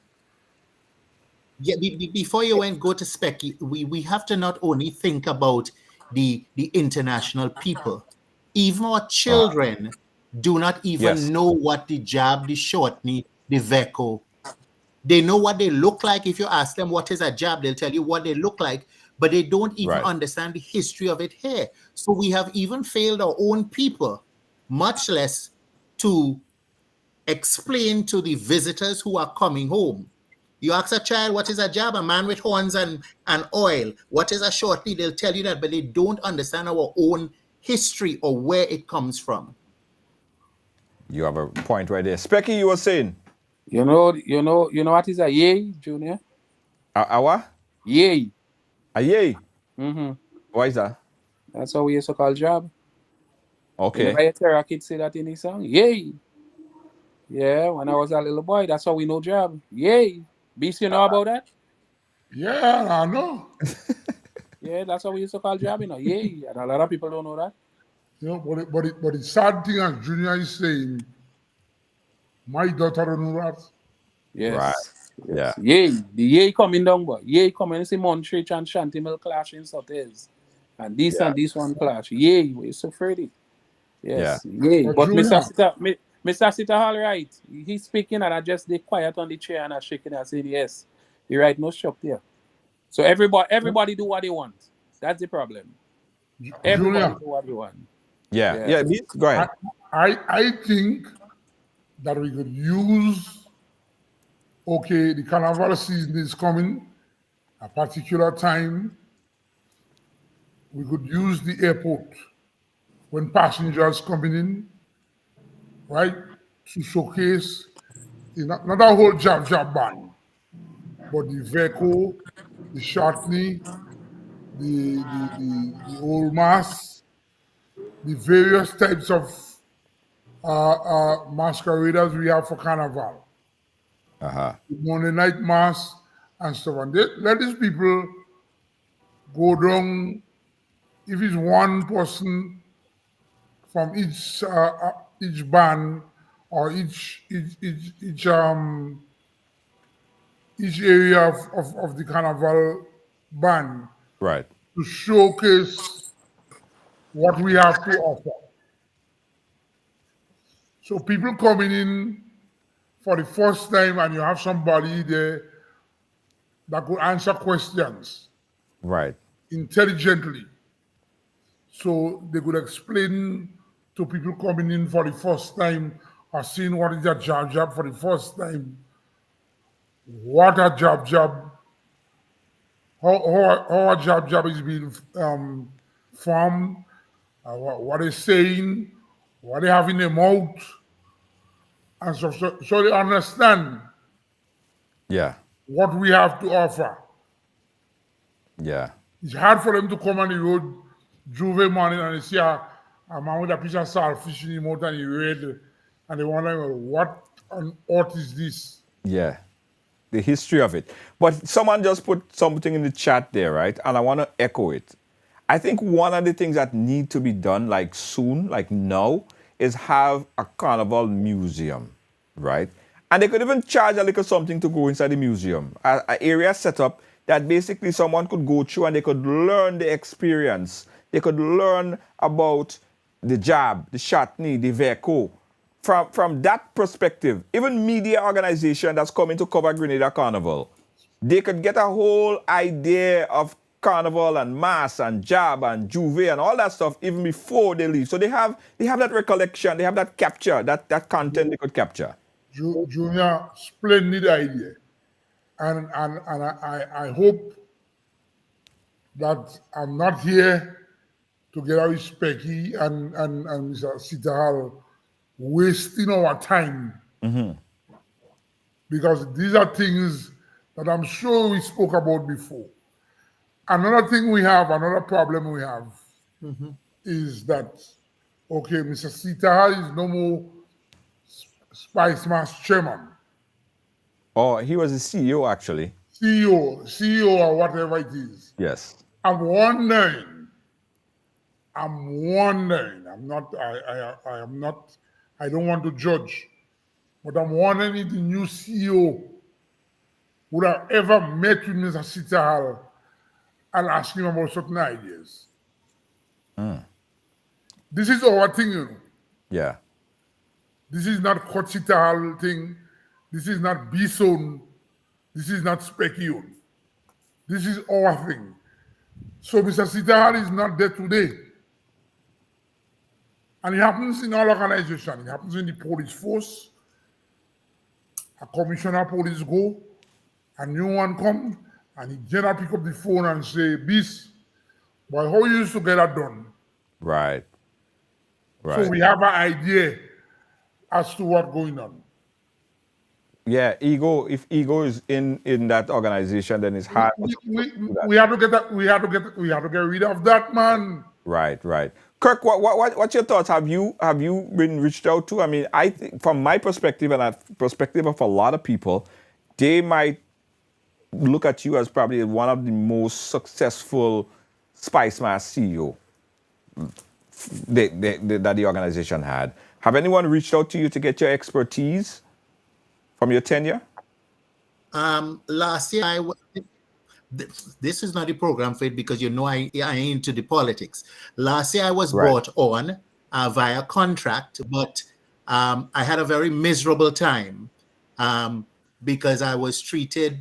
Yeah. Before you go to Specky, we have to not only think about the international people. Even our children do not even know what the jab, the shortney, the veco. They know what they look like. If you ask them what is a jab, they'll tell you what they look like. but they don't even Right. understand the history of it here. So we have even failed our own people, much less to explain to the visitors who are coming home. You ask a child, what is a job? A man with horns and oil. What is a shorty? They'll tell you that, but they don't understand our own history or where it comes from. You have a point right there. Specky, you were saying? You know what is a yay, Junior? A what? Yay. A yay? Mm-hmm. Why is that? That's how we used to call job. Okay. Whenever you hear a kid say that in his song, yay. Yeah, when I was a little boy, that's how we know job. Yay. Beast, you know about that? Yeah, I know. Yeah, that's how we used to call job, Yay. And a lot of people don't know that. But the sad thing, as Junior is saying, my daughter don't know that. Yes. Right. Yes. Yeah. Yay. The yay coming down, boy. Yay coming. See Montrich and Shantimel clashing Sotters. And this and this one clash. Yay. We're so afraid. Yes. Yeah. Yay. But Mr. Sita all right. He's speaking and I just stay quiet on the chair and I shaking and saying yes. He right no shop there. So everybody do what they want. That's the problem. Everybody do what they want. Yeah. Yeah. Go ahead. I think that we could use, the Carnival season is coming, a particular time. We could use the airport when passengers coming in, right, to showcase not a whole jab band, but the vehicle, the shortney, the old mass, the various types of masqueraders we have for Carnival. Uh-huh. The Monday night mass and stuff. And let these people go down. If it's one person from each band or each area of the Carnival band, Right. to showcase what we have to offer. So people coming in for the first time and you have somebody there that could answer questions Right. intelligently. So they could explain to people coming in for the first time or seeing what is a job for the first time, what a job, how a job is being formed, what they're saying, what they have in their mouth, and so they understand Yeah. what we have to offer. Yeah. It's hard for them to come on the road Juve morning and they see a man with a piece of saltfish in the mouth and he read and they wonder what on earth is this? Yeah. The history of it. But someone just put something in the chat there, right? And I want to echo it. I think one of the things that need to be done like soon, like now, is have a Carnival museum, right? And they could even charge a little something to go inside the museum. An area set up that basically someone could go through and they could learn the experience. They could learn about the job, the shotney, the vehicle. From that perspective, even media organization that's coming to cover Grenada Carnival, they could get a whole idea of Carnival and mass and job and juve and all that stuff even before they leave. So they have that recollection, they have that capture, that content they could capture. Junior, splendid idea. And I hope that I'm not here to get out with Specky and Mr. Sitahal wasting our time. Mm-hmm. Because these are things that I'm sure we spoke about before. Another problem we have is that, Mr. Sitahal is no more Spicemas chairman. Oh, he was the CEO actually. CEO or whatever it is. Yes. I'm wondering. I don't want to judge, but I'm wondering if the new CEO would have ever met with Mr. Sitahal and asked him about certain ideas. This is our thing, Yeah. This is not Coach Sitahal thing. This is not Bison. This is not Specky. This is our thing. So Mr. Sitahari is not there today. And it happens in all organizations. It happens in the police force. A commissioner police go, a new one come, and he general pick up the phone and say, Bis, boy, how you used to get that done? Right. So we have an idea as to what's going on. Yeah, ego. If ego is in that organization, then it's hard. We have to get that. We have to get rid of that, man. Right. Kirk, what's your thoughts? Have you been reached out to? I mean, I think from my perspective and the perspective of a lot of people, they might look at you as probably one of the most successful Spicemas CEO that the organization had. Have anyone reached out to you to get your expertise from your tenure? Last year, this is not a program for it because I ain't into the politics. Last year I was brought on via contract, but I had a very miserable time because I was treated,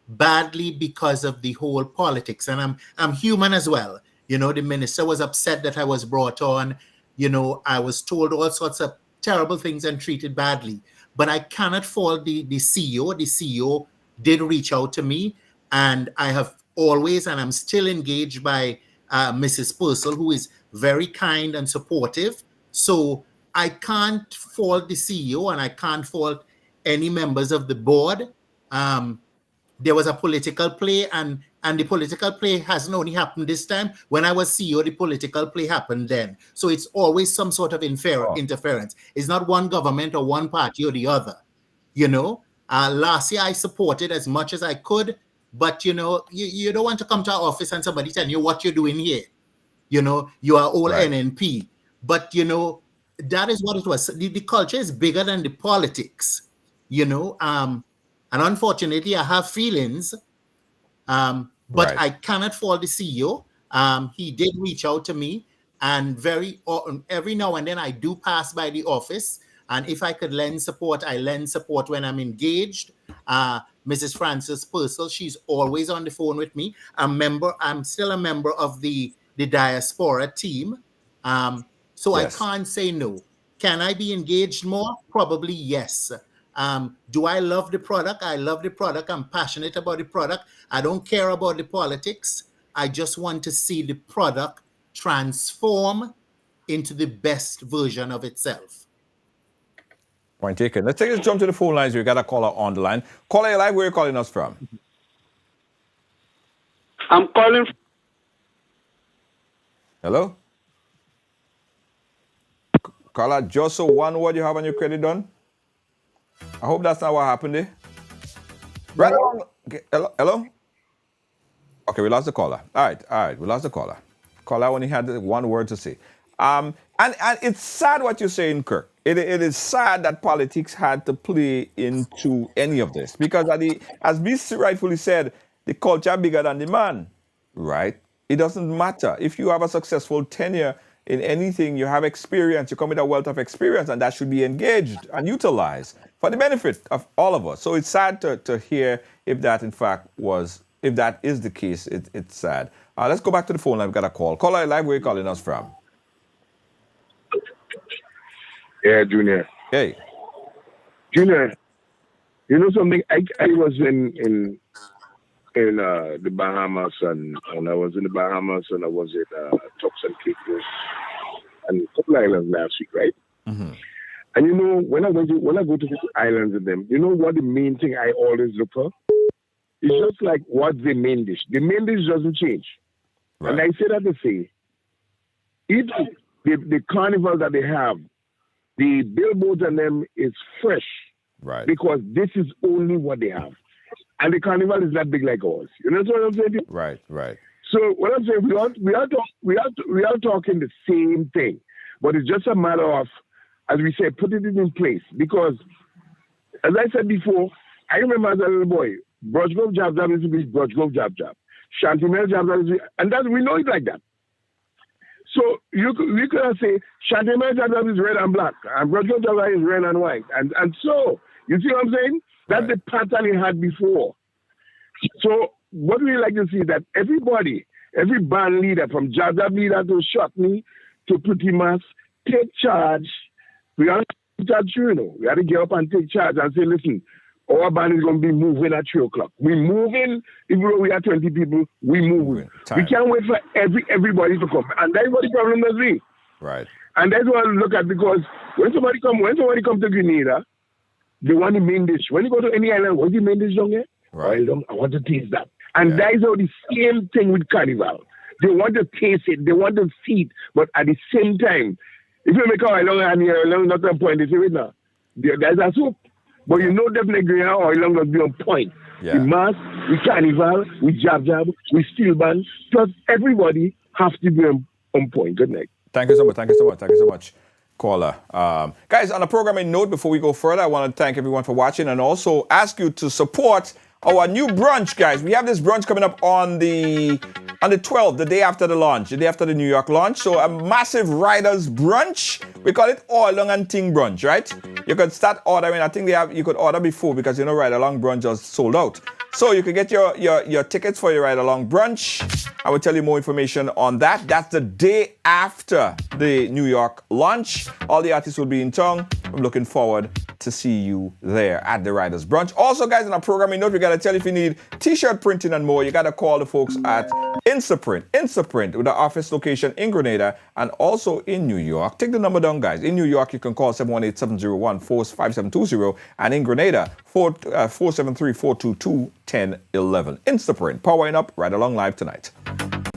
badly because of the whole politics. And I'm human as well. The minister was upset that I was brought on. I was told all sorts of terrible things and treated badly. But I cannot fault the CEO. The CEO did reach out to me. And I have always, and I'm still engaged by Mrs. Purcell, who is very kind and supportive. So I can't fault the CEO and I can't fault any members of the board. There was a political play, and the political play hasn't only happened this time. When I was CEO, the political play happened then. So it's always some sort of interference. It's not one government or one party or the other. Last year I supported as much as I could. But, you don't want to come to our office and somebody tell you what you're doing here. You are all NNP. But, that is what it was. The culture is bigger than the politics, and unfortunately, I have feelings, but I cannot fault the CEO. He did reach out to me, and every now and then I do pass by the office. And if I could lend support, I lend support when I'm engaged. Mrs. Frances Purcell, she's always on the phone with me. I'm still a member of the diaspora team. So yes. I can't say no. Can I be engaged more? Probably yes. Do I love the product? I love the product. I'm passionate about the product. I don't care about the politics. I just want to see the product transform into the best version of itself. Point taken. Let's jump to the phone lines. We got a caller on the line. Caller, live. Where are you calling us from? I'm calling. Hello? Caller, just so one word you have on your credit done? I hope that's not what happened there. Right along. Okay. Hello? Okay, we lost the caller. All right. We lost the caller. Caller only had one word to say. And it's sad what you're saying, Kirk. It is sad that politics had to play into any of this because, as BC rightfully said, the culture bigger than the man, right? It doesn't matter. If you have a successful tenure in anything, you have experience, you come with a wealth of experience, and that should be engaged and utilized for the benefit of all of us. So it's sad to hear if that, in fact, if that is the case, it's sad. Let's go back to the phone line. We've got a call. Caller live, where are you calling us from? Yeah, Junior. Hey. Junior, you know something? I was in the Bahamas, and I was in the Bahamas, and I was in Turks and Caicos, and a couple islands last week, right? Mm-hmm. And when I go to these islands with them, what the main thing I always look for? It's just like what's the main dish. The main dish doesn't change. Right. And I say that to say, if the carnival that they have, the billboards on them is fresh, right? Because this is only what they have, and the carnival is not big like ours. You know what I'm saying? Right. So what I'm saying, we are talking the same thing, but it's just a matter of, as we say, putting it in place. Because, as I said before, I remember as a little boy, Brush Grove Jab Jab used to be Brush Grove Jab Jab, Chantimel Jab Jab, and that we know it like that. So we could say Chantimel Jab Jab is red and black, and Brush Grove Jab Jab is red and white, and so you see what I'm saying? That's the pattern he had before. So what we like to see is that everybody every band leader, from Jab leader to Shotney to Pretty Mass, take charge. We are take charge, you know. We have to get up and take charge and say, listen, our band is going to be moving at 3 o'clock. We're moving, even though we are 20 people, we're moving. We can't wait for everybody to come. And that's what the problem is being. Right. And that's what I look at, because when somebody come to Grenada, they want the main dish. When you go to any island, what's the main dish down here? Right. Oil down, I want to taste that. And that is how the same thing with Carnival. They want to taste it, they want to see it, but at the same time, if you make oil long and you're long, not on point, they say, wait now, there's a soup. But you know definitely oil long must be on point. Yeah. With Mass, with Carnival, with Jab, with Steel Band, plus everybody have to be on point. Good night. Thank you so much, caller. Guys, on a programming note, before we go further, I want to thank everyone for watching and also ask you to support our new brunch, guys. We have this brunch coming up on the 12th, the day after the launch, the day after the New York launch. So a massive riders brunch. We call it All Along and Ting Brunch, right? You could start ordering. I think you could order before, because you know Ride Along brunch is sold out. So you can get your tickets for your Ride Along brunch. I will tell you more information on that. That's the day after the New York launch. All the artists will be in town. I'm looking forward to see you there at the Riders Brunch. Also, guys, on a programming note, we got to tell you, if you need t-shirt printing and more, you got to call the folks at Instaprint with the office location in Grenada and also in New York. Take the number down, guys. In New York, you can call 718-701-45720, and in Grenada, 473-422-1011. Instaprint, powering up Right Along Live tonight.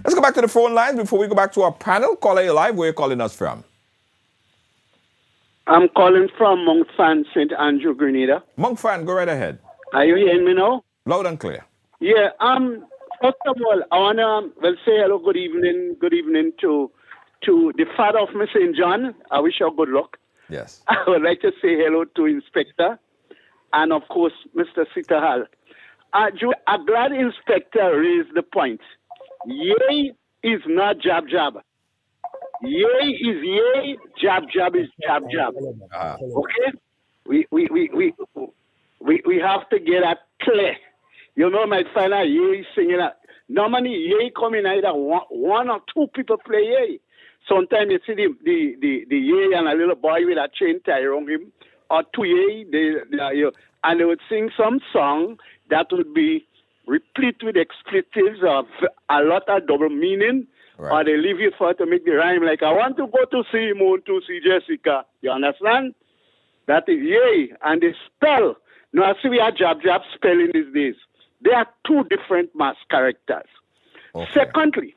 Let's go back to the phone lines before we go back to our panel. Caller, you live. Where are you calling us from? I'm calling from Mount Fan, St. Andrew, Grenada. Mount Fan, go right ahead. Are you hearing me now? Loud and clear. Yeah. First of all, I wanna say hello, good evening to the father of Miss St. John. I wish her good luck. Yes. I would like to say hello to Inspector, and of course, Mr. Sitahal. I'm glad Inspector raised the point. Yay is not jab. Yay is yay, jab is jab. Okay? We have to get that clear. You know, might find out yay singing that. Normally, yay coming either one or two people play yay. Sometimes you see the yay and a little boy with a chain tie around him, or two yay, and they would sing some song that would be replete with expletives or a lot of double meaning. Right. Or they leave you for to make the rhyme like, I want to go to see Moon to see Jessica. You understand? That is yay. And the spell. Now, I see we have jab spelling these days. They are two different mass characters. Okay. Secondly,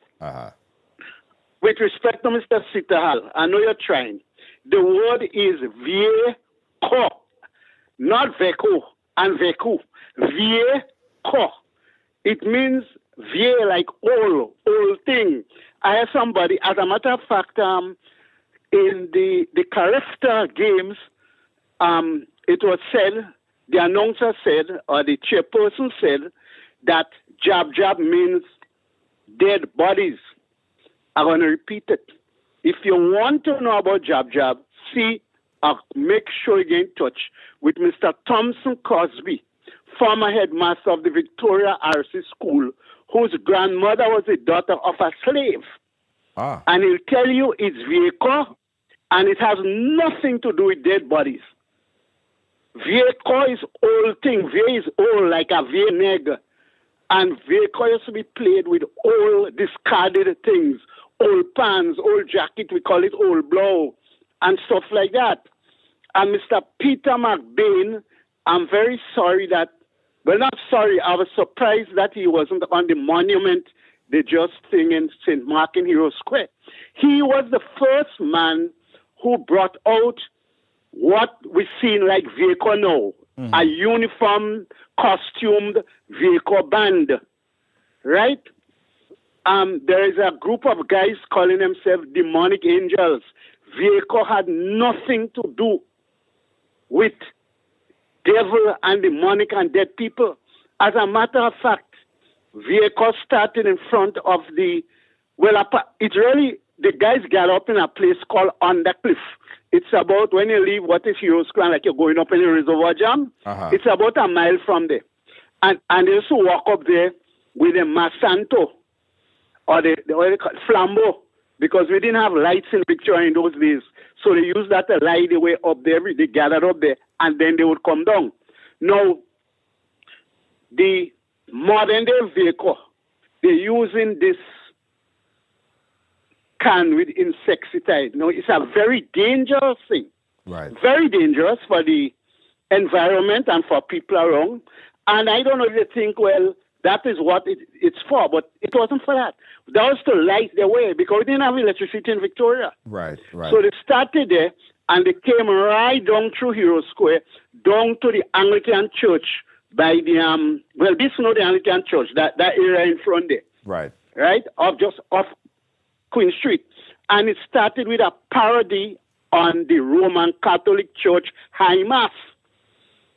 with respect to Mr. Sitahal, I know you're trying. The word is vieko, not veko and veku. Vieko. It means vie like old thing. I have somebody, as a matter of fact, in the character games, it was said, the announcer said, or the chairperson said, that jab means dead bodies. I'm going to repeat it. If you want to know about jab, see, make sure you get in touch with Mr. Thompson Cosby, former headmaster of the Victoria RC School, whose grandmother was the daughter of a slave. And he'll tell you it's Vieko, and it has nothing to do with dead bodies. Vieko is old thing. Vie is old, like a vie neg. And Vieko used to be played with old discarded things, old pants, old jacket, we call it old blow, and stuff like that. And Mr. Peter McBain, I'm very sorry that, well, not sorry, I was surprised that he wasn't on the monument, the just thing in St. Mark in Hero Square. He was the first man who brought out what we see like Vieko now, a uniform, costumed Vieko band, right? There is a group of guys calling themselves demonic angels. Vieko had nothing to do with devil and demonic and dead people. As a matter of fact, Vieko started in front of the guys got up in a place called On the Cliff. It's about, when you leave what is Hero Square, like you're going up in the Reservoir Jam, it's about a mile from there. And they used to walk up there with a Masanto. or what they call flambeau, because we didn't have lights in Victoria in those days. So they used that to light the way up there. They gathered up there, and then they would come down. Now, the modern day vehicle, they're using this can with insecticide. Now, it's a very dangerous thing. Right. Very dangerous for the environment and for people around. And I don't know if you think, well, that is what it's for, but it wasn't for that. That was to light the way, because we didn't have electricity in Victoria. Right, right. So they started there, and they came right down through Hero Square, down to the Anglican Church by the, this is not the Anglican Church, that area in front there. Right. Right? Just off Queen Street. And it started with a parody on the Roman Catholic Church High Mass.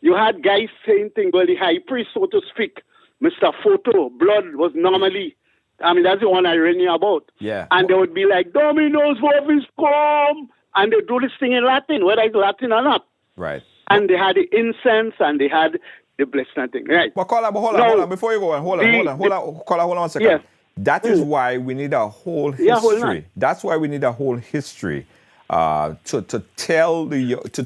You had guys saying things, well, the high priest, so to speak, Mr. Photo, blood was normally, that's the one I read about. Yeah. And they would be like, Domino's Vovis come! And they do this thing in Latin, whether it's Latin or not. Right. And they had the incense and they had the blessing thing. Right. But hold on, before you go on, hold on 1 second. Yes. That is why we need a whole history. That's why we need a whole history to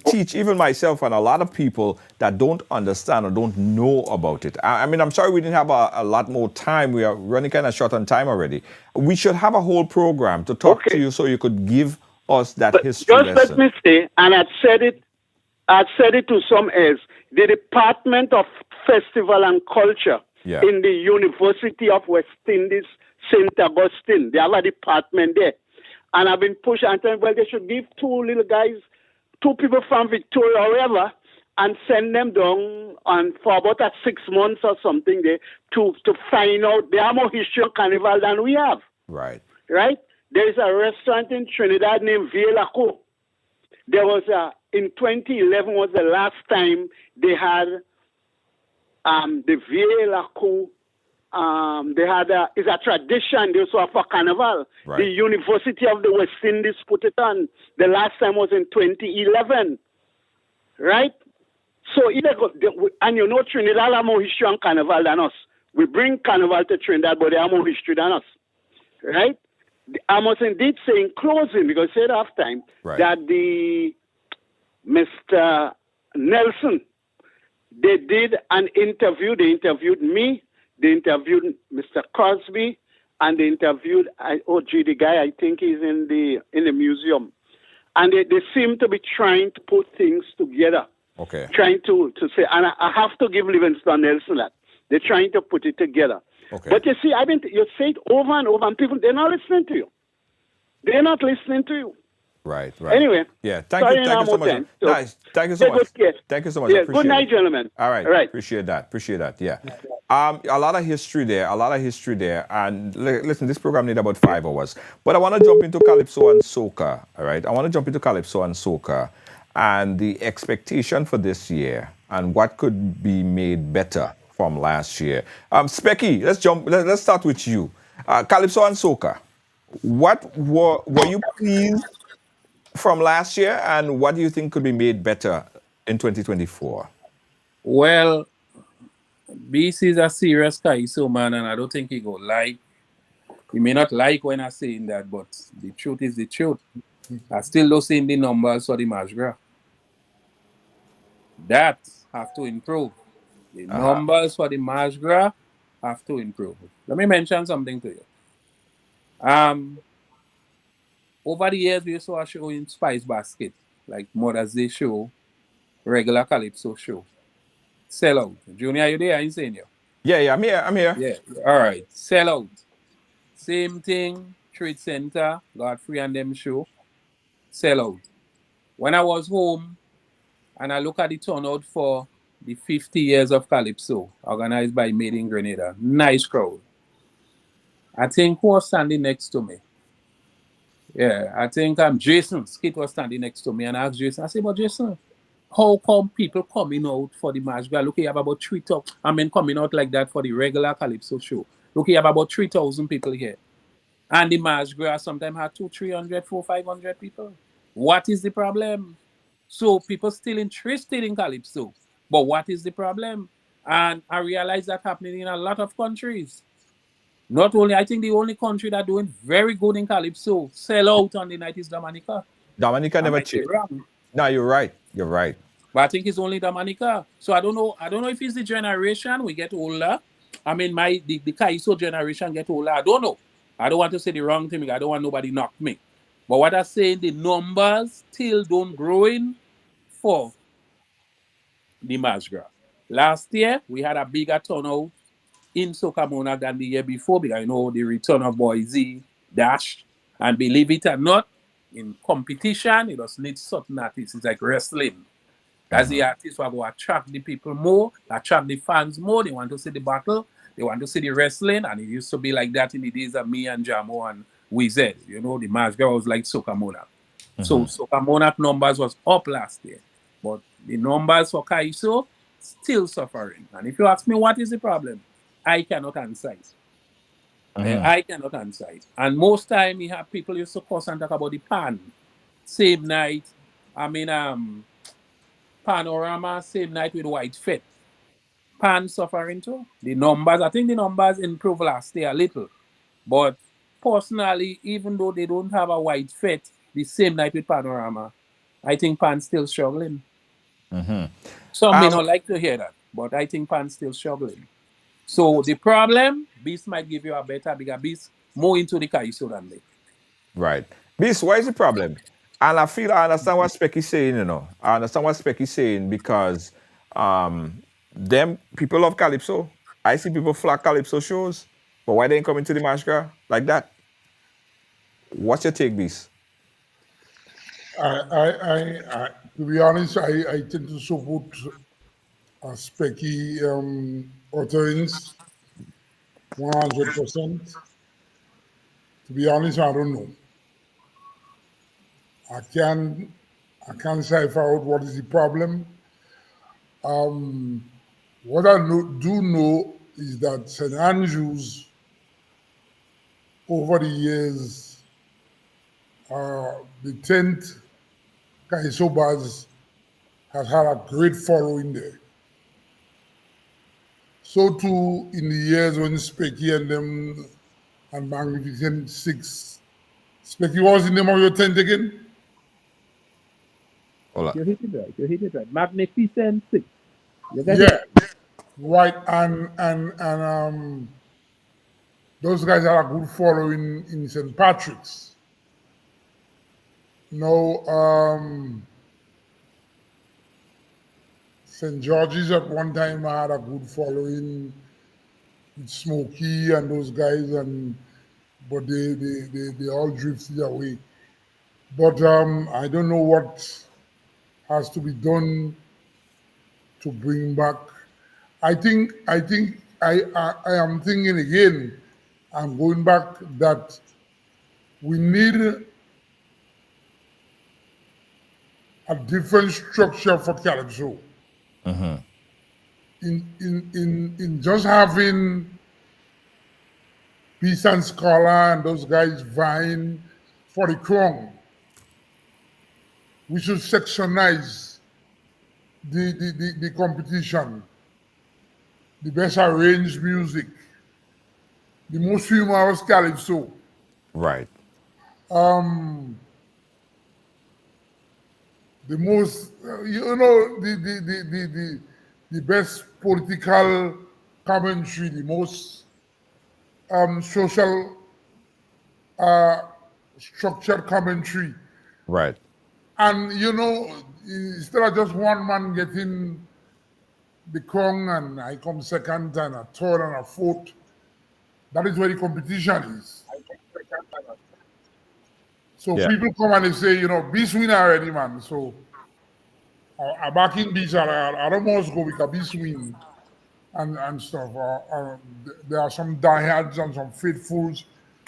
teach even myself and a lot of people that don't understand or don't know about it. I'm sorry we didn't have a lot more time. We are running kind of short on time already. We should have a whole program to talk to you so you could give us that history lesson. Let me say, and I've said it to some else, the Department of Festival and Culture in the University of West Indies, St. Augustine, they have a department there. And I've been pushing and saying, well, they should give two people from Victoria or wherever, and send them down for about 6 months or something there to find out. They have more history of Carnival than we have. Right. Right? There's a restaurant in Trinidad named Villa Co. There was in 2011 was the last time they had the Villa Co. They had it's a tradition they also have for Carnival. Right. The University of the West Indies put it on. The last time was in 2011. Right? So and you know Trinidad have more history on Carnival than us. We bring Carnival to Trinidad, but they have more history than us. Right? I must indeed say in closing, because I said half time, that the Mr. Nelson, they did an interview. They interviewed me. They interviewed Mr. Crosby, and they interviewed the guy. I think he's in the museum, and they seem to be trying to put things together. Okay. Trying to say, and I have to give Livingston Nelson that they're trying to put it together. Okay. But you see, you say it over and over, and people, they're not listening to you. They're not listening to you. Right, right. Anyway. Yeah, thank you so much. Nice. Thank you so much. Thank you so much. Yeah, good night, gentlemen. All right. Appreciate that. Yeah. A lot of history there. And listen, this program needs about 5 hours. But I want to jump into Calypso and Soca. All right. I want to jump into Calypso and Soca and the expectation for this year and what could be made better from last year. Specky, let's start with you. Calypso and Soca. What were you pleased from last year, and what do you think could be made better in 2024? Well, BC is a serious guy, so man, and I don't think he go like. He may not like when I say that, but the truth is the truth. I still don't see the numbers for the Mardi Gras. That have to improve. The numbers for the Mardi Gras have to improve. Let me mention something to you. Over the years, we saw a show in Spice Basket, like Mother's Day show, regular Calypso show. Sell out. Junior, are you there? I'm saying you. Yeah, I'm here. Yeah, all right. Sell out. Same thing, Trade Center, Godfrey and them show. Sell out. When I was home, and I look at the turnout for the 50 years of Calypso, organized by Made in Grenada. Nice crowd. I think who was standing next to me? Yeah, I think Jason Skit was standing next to me, and I asked Jason, I said, but Jason, how come people coming out for the Mardi Gras? Look, you have about 3,000, coming out like that for the regular Calypso show. Look, you have about 3,000 people here. And the Mardi Gras sometimes had 200, 300, 400, 500 people. What is the problem? So people still interested in Calypso. But what is the problem? And I realize that happening in a lot of countries. Not only, I think the only country that doing very good in Calypso, sell out on the night is Dominica. Dominica I never might be changed. wrong, No, you're right. You're right. but I think it's only Dominica. So I don't know. I don't know if it's the generation we get older. I mean, the Kaiso generation get older. I don't know. I don't want to say the wrong thing because I don't want nobody knock me. But what I'm saying, the numbers still don't grow in for the Mardi Gras. Last year we had a bigger turnout in Soca Monarch than the year before because I know the return of Boise Dash. And believe it or not, in competition, it does need certain artists. It's like wrestling. That's the artists who will attract the people more, attract the fans more. They want to see the battle, they want to see the wrestling, and it used to be like that in the days of me and Jamo and Wizard. You know, the Mardi Gras was like Soca Monarch. So Soca Monarch numbers was up last year, but the numbers for Kaiso still suffering. And if you ask me what is the problem, I cannot answer it. I cannot answer it. And most time we have people used to cuss and talk about the pan. Same night, I mean Panorama, same night with White Fit. Pan suffering too. The numbers, I think the numbers improved last year a little. But personally, even though they don't have a White Fit the same night with Panorama, I think Pan's still struggling. Some may not like to hear that, but I think Pan's still struggling. So the problem, Beast might give you a better, bigger Beast, more into the Kaiso than me. Right. Beast, what is the problem? And I feel I understand what Specky's saying, you know. I understand what Specky's saying because them people love Calypso. I see people flock Calypso shows, but why they ain't coming to the Mardi Gras like that? What's your take, Beast? To be honest, I tend to support Specky utterance 100%. To be honest, I don't know. I can't cipher out what is the problem. What I do know is that St. Andrews, over the years, the 10th Kaiso Bars has had a great following there. So too in the years when Specky and them and Magnificent Six. Specky, what was the name of your tent again? You hit it right. You hit it right. Magnificent Six. Yeah, right. And those guys had a good following in St. Patrick's. St. George's at one time had a good following with Smokey and those guys, but they all drifted away. But I don't know what has to be done to bring back. I am thinking again. I'm going back that we need a different structure for Calypso. In just having Peace and Scholar and those guys vying for the crown, we should sectionize the competition. The best arranged music, the most humorous Calypso. Right. The most, the best political commentary, the most social structured commentary. Right. And, instead of just one man getting the crown and I come second and a third and a fourth, that is where the competition is. So people come and they say, Beast win already, man. So I back in Beast, I don't want to go with a Beast win and stuff. There are some diehards and some faithfuls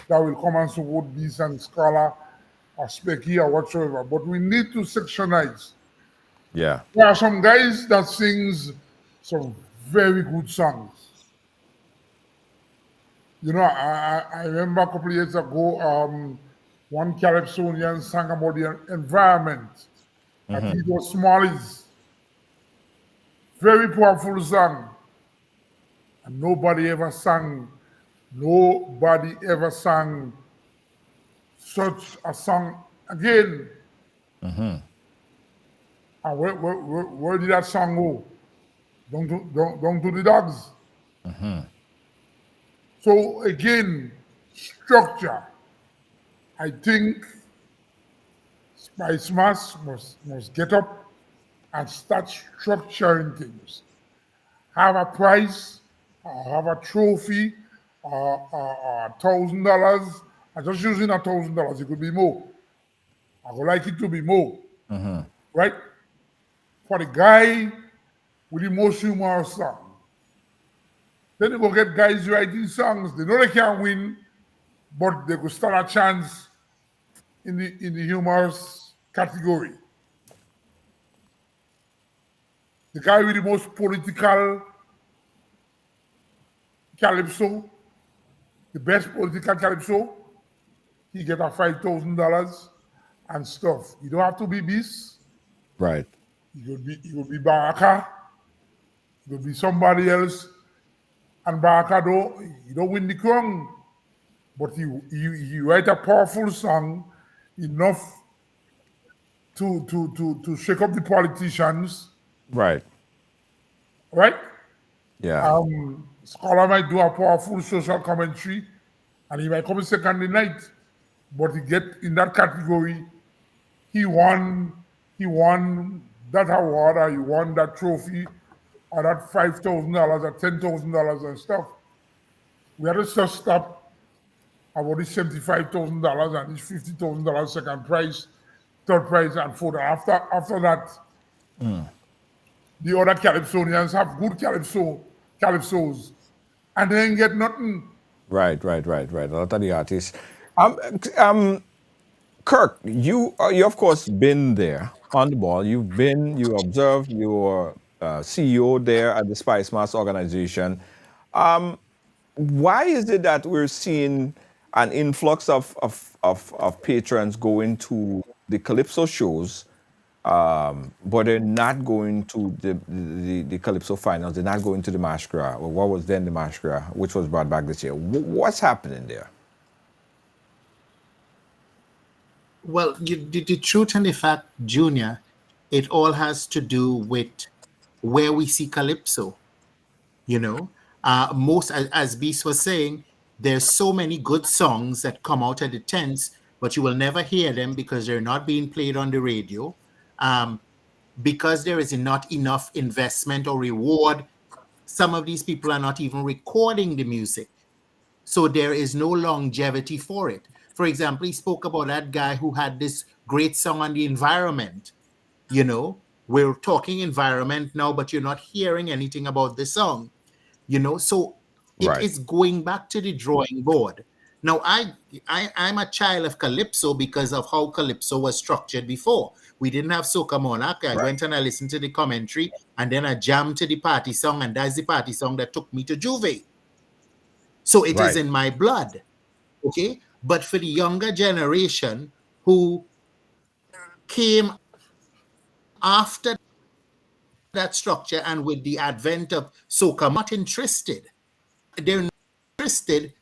that will come and support Beast and Scholar or Specky or whatsoever. But we need to sectionize. Yeah. There are some guys that sings some very good songs. I remember a couple of years ago, one Calypsonian sang about the environment. I think it was Smalley's. Very powerful song. And nobody ever sang Nobody ever sang such a song again. And where did that song go? Don't do the dogs. So again, structure. I think Spicemas must get up and start structuring things. Have a prize, have a trophy, $1,000. I'm just using $1,000. It could be more. I would like it to be more. Right? For the guy with the most humorous song. Then you go get guys writing songs. They know they can't win, but they could stand a chance in the humorous category. The guy with the most political calypso, the best political calypso, he get a $5,000 and stuff. You don't have to be Beast. Right. You could be Baraka. You could be somebody else. And Baraka, though, you don't win the crown, but you write a powerful song enough to shake up the politicians. Right. Right? Yeah. Scholar might do a powerful social commentary, and he might come second the night, but he get in that category. He won that award, or he won that trophy, or that $5,000 or $10,000 and stuff. We had to just stop about this $75,000 and this $50,000 second prize, third prize, and fourth. After that, the other Calypsonians have good calypsos, and they ain't get nothing. Right. A lot of the artists. Kirk, you of course been there on the ball. You observed. You're CEO there at the Spicemas organization. Why is it that we're seeing an influx of patrons going to the Calypso shows, but they're not going to the Calypso finals? They're not going to the Masquerade, or what was then the Masquerade, which was brought back this year. What's happening there? Well, the truth and the fact, Junior, it all has to do with where we see Calypso. You know, most, as Beast was saying, there's so many good songs that come out at the tents, but you will never hear them because they're not being played on the radio. Because there is not enough investment or reward, some of these people are not even recording the music. So there is no longevity for it. For example, he spoke about that guy who had this great song on the environment. You know, we're talking environment now, but you're not hearing anything about the song. You know, so it is going back to the drawing board. Now, I'm a child of Calypso because of how Calypso was structured before. We didn't have Soca Monarch. I went and I listened to the commentary, and then I jammed to the party song, and that's the party song that took me to Juve. So it is in my blood. Okay? But for the younger generation who came after that structure and with the advent of soca, not interested. They're not interested,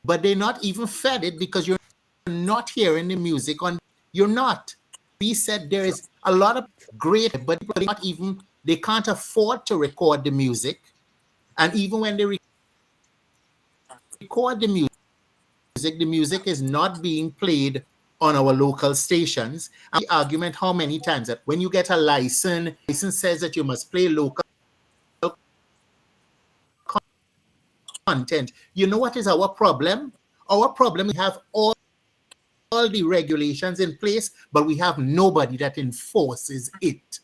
but they're not even fed it because you're not hearing the music on. You're not. We said there is a lot of great, but they can't afford to record the music, and even when they record the music is not being played on our local stations. And the argument how many times that when you get a license says that you must play local content. You know what is our problem? Our problem, we have all the regulations in place, but we have nobody that enforces it.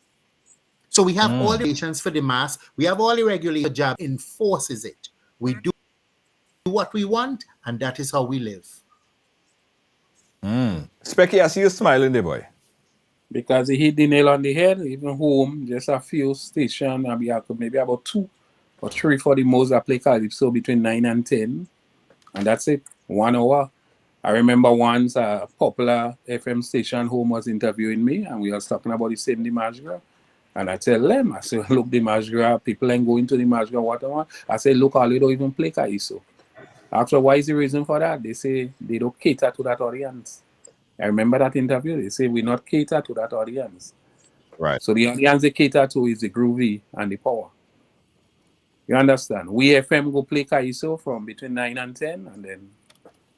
So we have all the regulations for the mass, we have all the regulations, the job enforces it. We do what we want, and that is how we live. Specky, I see you smiling there, boy. Because he hit the nail on the head, even home, just a few stations, maybe about 2 or 3 for the most that play Calypso between 9 and 10. And that's it, 1 hour. I remember once a popular FM station home was interviewing me, and we was talking about the same Dimash girl. And I tell them, I say, look, the Mardi Gras, people ain't going to the Mardi Gras, whatever. I say, look, all they don't even play Calypso. After, why is the reason for that? They say they don't cater to that audience. I remember that interview. They say we not cater to that audience. Right. So the audience they cater to is the groovy and the power. You understand? We FM go play Calypso from between 9 and 10, and then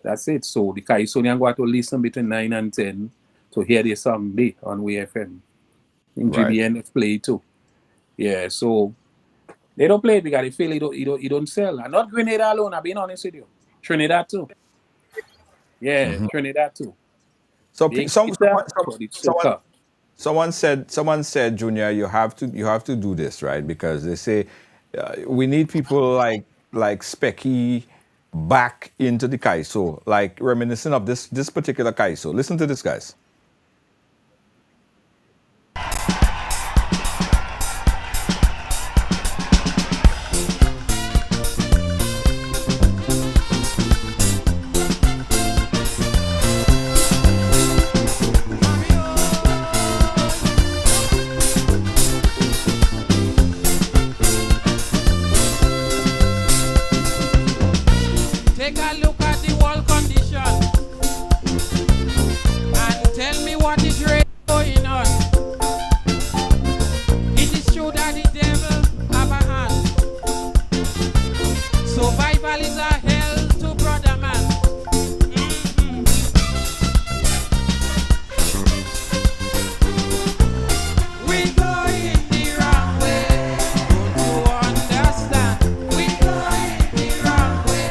that's it. So the Calypsonian go to listen between 9 and 10 to hear the song day on We FM. In GBN play too. Yeah, so they don't play it because they feel it don't sell. And not Grenada alone, I've been honest with you. Trinidad too. Yeah, Trinidad too. So someone said, Junior, you have to do this, right? Because they say we need people like Specky back into the Calypso, like reminiscent of this particular Calypso. Listen to this, guys. Take a look at the world condition and tell me what is really going on. It is true that the devil have a hand. Survival is a hell to brother man. We go in the wrong way. Don't you understand? We go in the wrong way.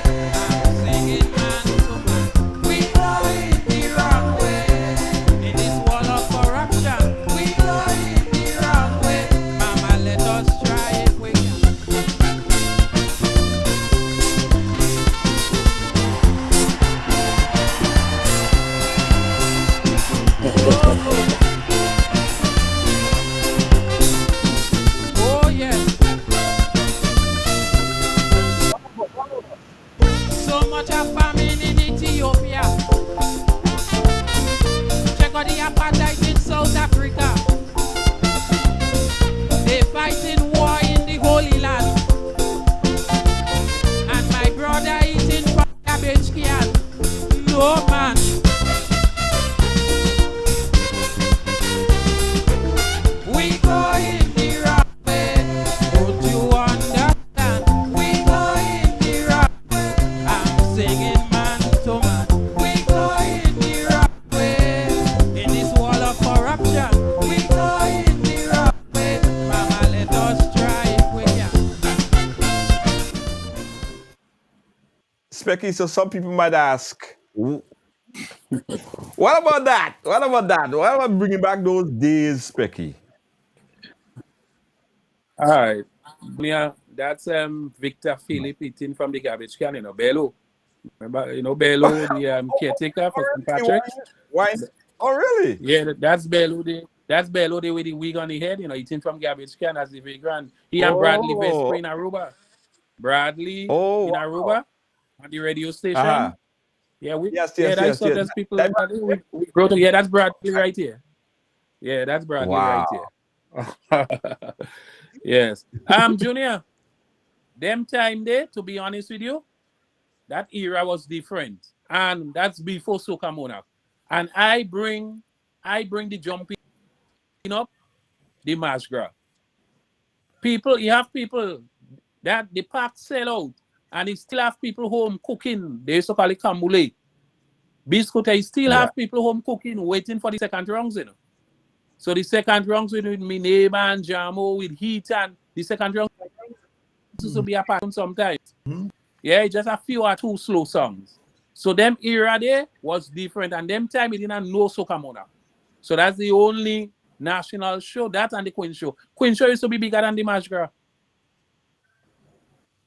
Singing man to man. We go in the wrong way. In this wall of corruption. We go in the wrong way. Mama, let us try it quick. Oh yes. So much of famine in Ethiopia. Check out the apartheid in South Africa. They fighting war in the Holy Land. And my brother eating from garbage can. No man. We go in the wrong way. Don't you understand? We go in the wrong way. I'm singing man to man. We go in the wrong way. In this wall of corruption. We go in the wrong way. Mama, let us try it with ya. Specky, so some people might ask, what about that? What about that? What about bringing back those days, Specky? All right. Yeah, that's Victor Philip eating from the garbage can, Bello. Remember, Bello, the caretaker for St. Patrick's? Why? Oh, really? Yeah, that's Bello. That's Bello with the wig on the head, eating from garbage can as the vagrant. He and Bradley Vesper in Aruba. Bradley in Aruba on the radio station. Yeah, there's people like that. We wrote it. Yeah, that's Bradley right here. Yeah, that's Bradley right here. Yes. Junior, them time there, to be honest with you, that era was different. And that's before Soca Monarch. And I bring the jumping up, the Mardi Gras. You have people that the park sell out, and you still have people home cooking. They used to call it Kambule. Biscuit, you still have people home cooking, waiting for the second rounds, So the second rounds with me neighbor and Jamo with heat, and the second round used to be a pattern sometimes. Yeah, just a few or two slow songs. So them era there was different, and them time it didn't know Soca Monarch. So that's the only national show, that and the Queen Show. Queen Show used to be bigger than the Mardi Gras.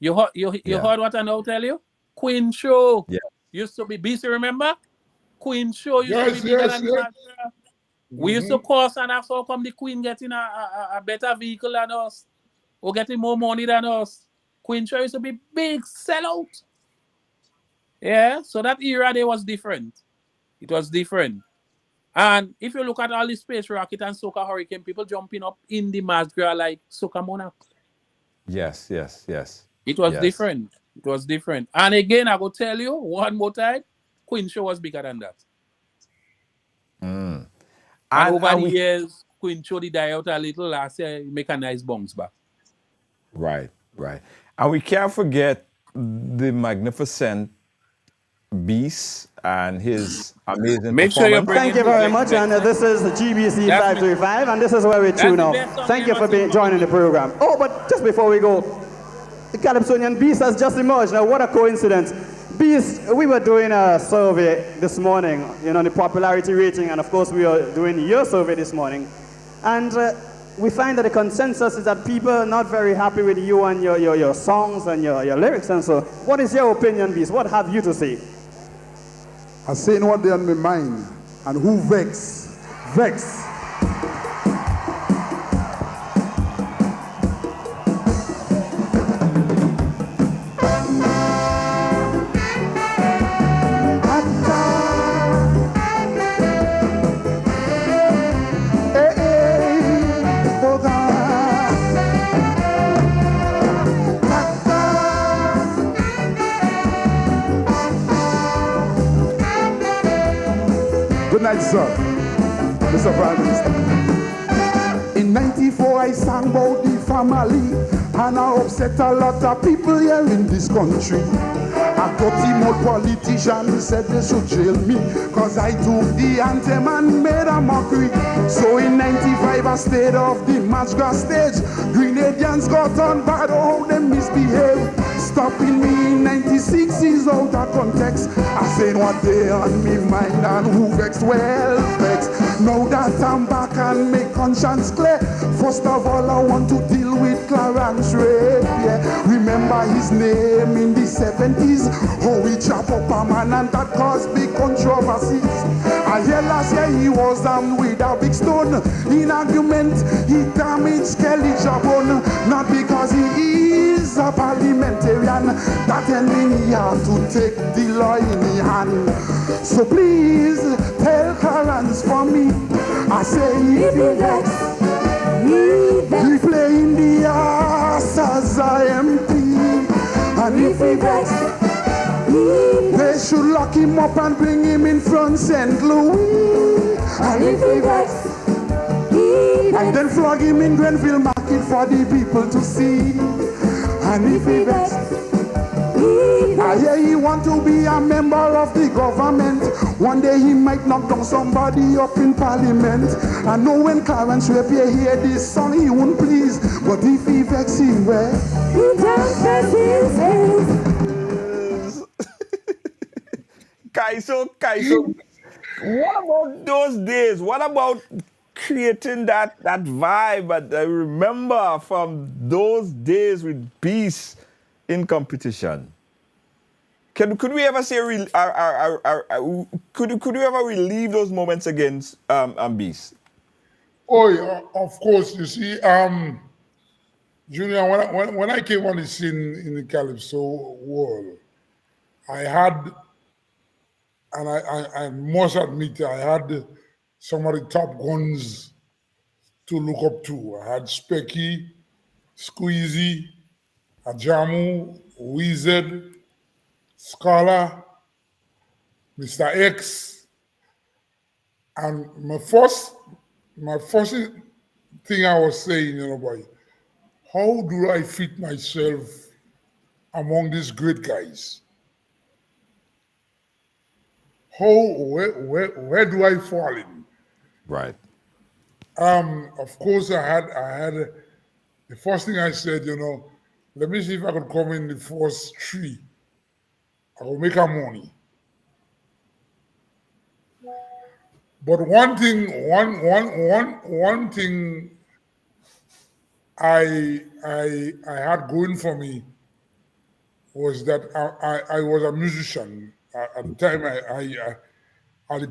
You heard what I now tell you? Queen Show used to be busy, remember? Queen Show used to be bigger than the Mardi Gras. We used to course, and after come the Queen getting a better vehicle than us, or getting more money than us. Queen Show used to be big sellout. Yeah, so that era there was different. It was different. And if you look at all the Space Rocket and Soca Hurricane, people jumping up in the Mardi Gras like Soca Monarch. Yes, yes, yes. It was Yes. different. It was different. And again, I will tell you one more time, Queen Show was bigger than that. And over the years, Queen Show did die out a little. Last year, make a nice bounce back. Right, right. And we can't forget the magnificent Beast and his amazing Make sure you performance. bring Thank you very much, and this is the GBC 535, and this is where we tune out. Thank you for joining the program. Oh, but just before we go, the Calypsonian Beast has just emerged. Now, what a coincidence. Beast, we were doing a survey this morning, you know, the popularity rating, and of course we are doing your survey this morning. And we find that the consensus is that people are not very happy with you and your songs and your lyrics. And so, what is your opinion, Beast? What have you to say? I saying what they on my mind, and who vex. Good night, sir. Mr. Prime Minister. In 94, I sang about the family, and I upset a lot of people here in this country. A dirty old politician said they should jail me, cause I took the anthem and made a mockery. So in 95, I stayed off the Mardi Gras stage. Grenadians got on bad, oh, they misbehaved. Stopping me in 96 is out of context. I said what they on me mind and who vexed, well vexed. Now that I'm back and make conscience clear, first of all I want to deal with Clarence Rape, yeah. Remember his name in the 70s, how he chop up a man and that caused big controversies. I hear last year he was armed with a big stone. In argument he damaged Kelly Jabon, not because he is a parliamentarian, that means he have to take the law in his hand. So please tell Clarence for me, I say if he vex, he play in the ass as a MP, and if he vex, they should lock him up and bring him in front St. Louis, and if he vex, and then flog him in Grenville Market for the people to see. And if he vex, I hear he want to be a member of the government. One day he might knock down somebody up in parliament. I know when Clarence Rapier hear this song he won't please, but if he vex him, well, he just vex his head. Kaiso, what about those days? What about creating that vibe that I remember from those days with Beast in competition? Could we ever say could you ever relive those moments against Beast? Oh, yeah, of course. You see, Junior, when I came on the scene in the Calypso world, I had, and I must admit, I had some of the top guns to look up to. I had Specky, Squeezy, Ajamu, Wizard, Scala, Mr. X, and my first thing I was saying, you know, boy, how do I fit myself among these great guys? Where do I fall in? Right. Of course, I had the first thing I said, you know, let me see if I could come in the first three. I will make our money. But one thing I had going for me was that I was a musician. At the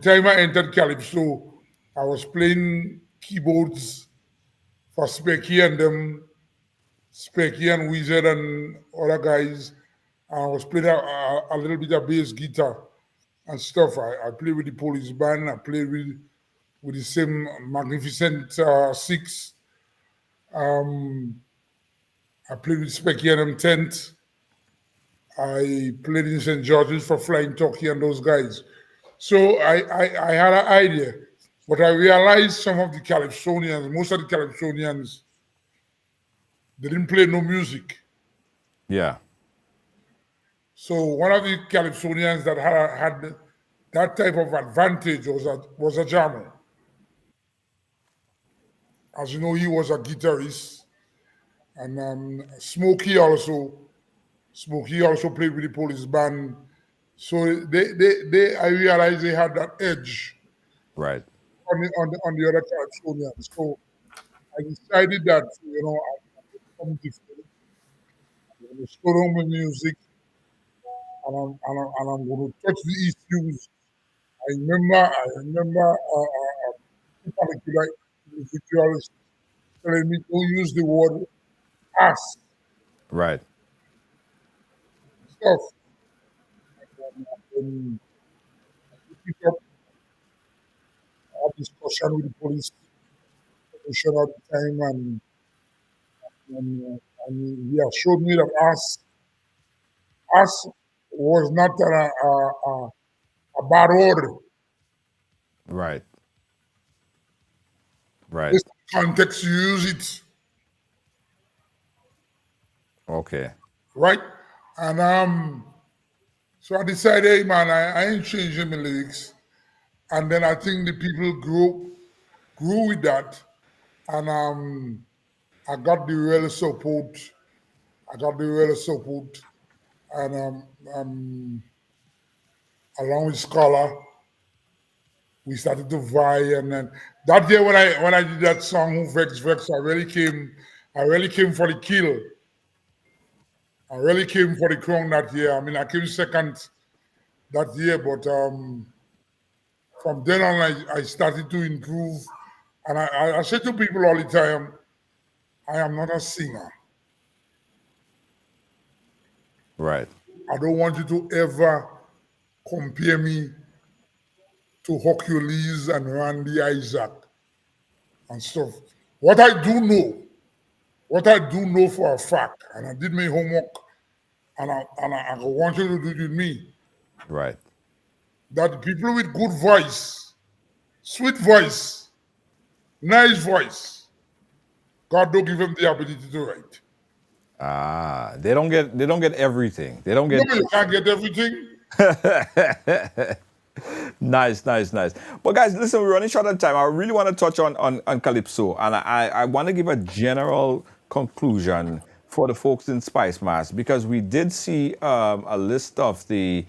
time I entered Calypso, I was playing keyboards for Specky and them, Specky and Wizard and other guys. I was playing a little bit of bass guitar and stuff. I played with the police band. I played with with the same magnificent six. I played with Specky and them 10th. I played in St. George's for Flying Turkey and those guys. So I had an idea, but I realized some of the Calypsonians, most of the Calypsonians, they didn't play no music. Yeah. So one of the Calypsonians that had that type of advantage was a jammer. As you know, he was a guitarist, and Smokey also played with the Police band. So I realized they had that edge Right. on the other Calypsonians. So I decided that I'm going to slow down my music, and I'm going to touch the issues. I remember particular individuals telling me don't use the word us Right. stuff. And pick up a discussion with the police commissioner at the time, and he assured me that us was not a bad word. Right. Right. This context you use it. Okay. Right? And so I decided, hey man, I ain't changing my lyrics. And then I think the people grew with that. And I got the real support. And along with Scholar, we started to vie. And then that year when I did that song, Who Vex Vex, I really came for the kill. I really came for the crown that year. I mean, I came second that year, but from then on, I started to improve. And I say to people all the time, I am not a singer. Right. I don't want you to ever compare me to Hercules and Randy Isaac and stuff. What I do know for a fact, and I did my homework, and I want you to do it with me, Right. that people with good voice, sweet voice, nice voice, God don't give them the ability to write. They don't get everything. They don't get. No, you can't get everything. Nice. But guys, listen, we're running short on time. I really want to touch on Calypso, and I want to give a general conclusion for the folks in Spicemas, because we did see a list of the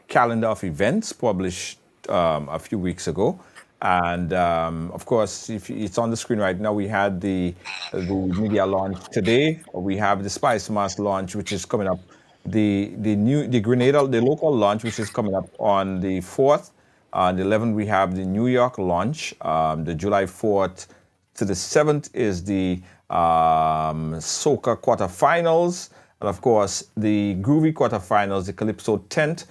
calendar of events published a few weeks ago. And of course, if it's on the screen right now, we had the media launch today. We have the Spicemas launch, which is coming up. The Grenada, the local launch, which is coming up on the 4th. On the 11th, we have the New York launch. The July 4th to the 7th is the Soca quarterfinals. And of course, the Groovy quarterfinals, the Calypso 10th.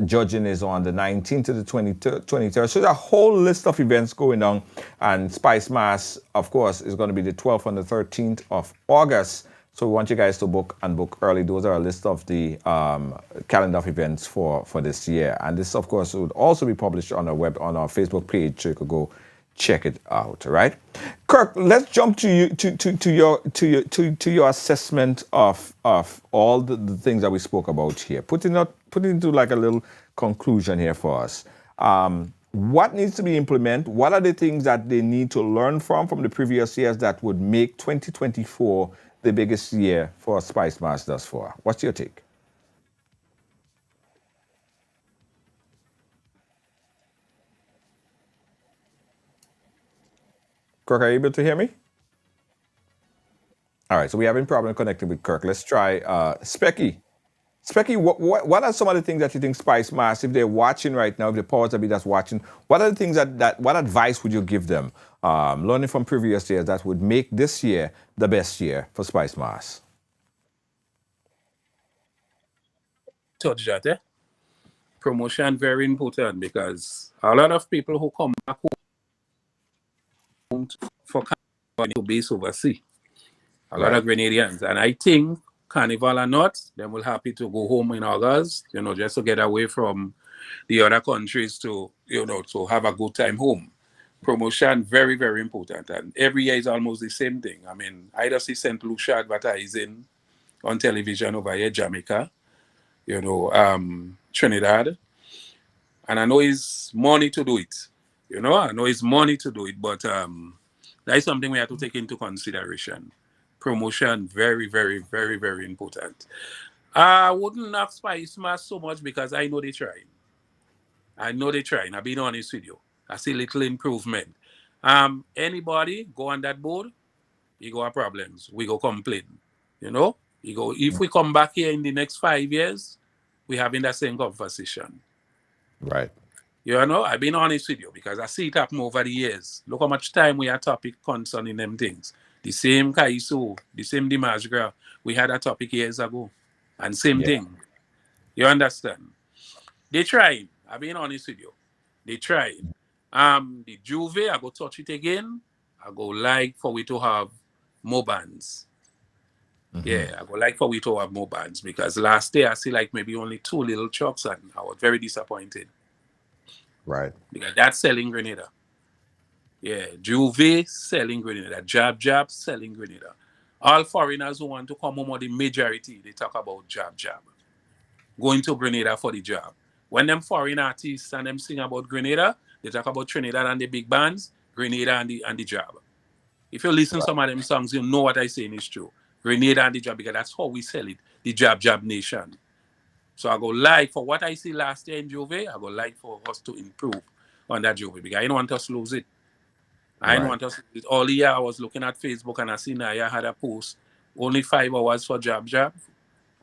Judging is on the 19th to the 23rd. So there's a whole list of events going on. And Spicemas, of course, is going to be the 12th and the 13th of August. So we want you guys to book early. Those are a list of the calendar of events for this year. And this, of course, would also be published on our Facebook page, so you could go check it out. Right, Kirk. Let's jump to you to your assessment of all the things that we spoke about here. Put into like a little conclusion here for us. What needs to be implemented? What are the things that they need to learn from the previous years that would make 2024 the biggest year for Spicemas thus far? What's your take? Kirk, are you able to hear me? All right, so we having problem connecting with Kirk. Let's try Specky. Specky, what are some of the things that you think Spicemas, if they're watching right now, if the powers that be that's watching, what are the things what advice would you give them, learning from previous years, that would make this year the best year for Spicemas? Told you that, eh? promotion very important because a lot of people who come back home for Carnival to base overseas. A lot of Grenadians. And I think Carnival or not, they will happy to go home in August, just to get away from the other countries to, to have a good time home. Promotion, very, very important. And every year is almost the same thing. I mean, I just see St. Lucia advertising on television over here, Jamaica, Trinidad. And I know it's money to do it. I know it's money to do it, but that is something we have to take into consideration. Promotion, very, very, very, very important. I wouldn't knock Spicemas so much because I know they're trying. I've been honest with you. I see little improvement. Anybody go on that board, you go have problems. We go complain. If we come back here in the next 5 years, we having that same conversation. Right. I've been honest with you because I see it happen over the years. Look how much time we had topic concerning them things. The same Calypso, the same Dimasgra, we had a topic years ago. And same thing. You understand? They trying. I've been honest with you. They trying. The Juve, I go touch it again. I go like for we to have more bands. Yeah, I go like for we to have more bands because last year I see like maybe only 2 little trucks and I was very disappointed. Right. Because that's selling Grenada. Yeah, Juve selling Grenada. Jab selling Grenada. All foreigners who want to come home, or the majority, they talk about Jab. Going to Grenada for the job. When them foreign artists and them sing about Grenada, they talk about Trinidad and the big bands, Grenada and the job. If you listen to some of them songs, you know what I saying is true. Grenada and the job, because that's how we sell it. The Jab Nation. So I go like for what I see last year in Juve, I go like for us to improve on that Juve because I don't want us to lose it. I don't want us to lose it. All year I was looking at Facebook and I see Naya had a post. Only 5 hours for Jab.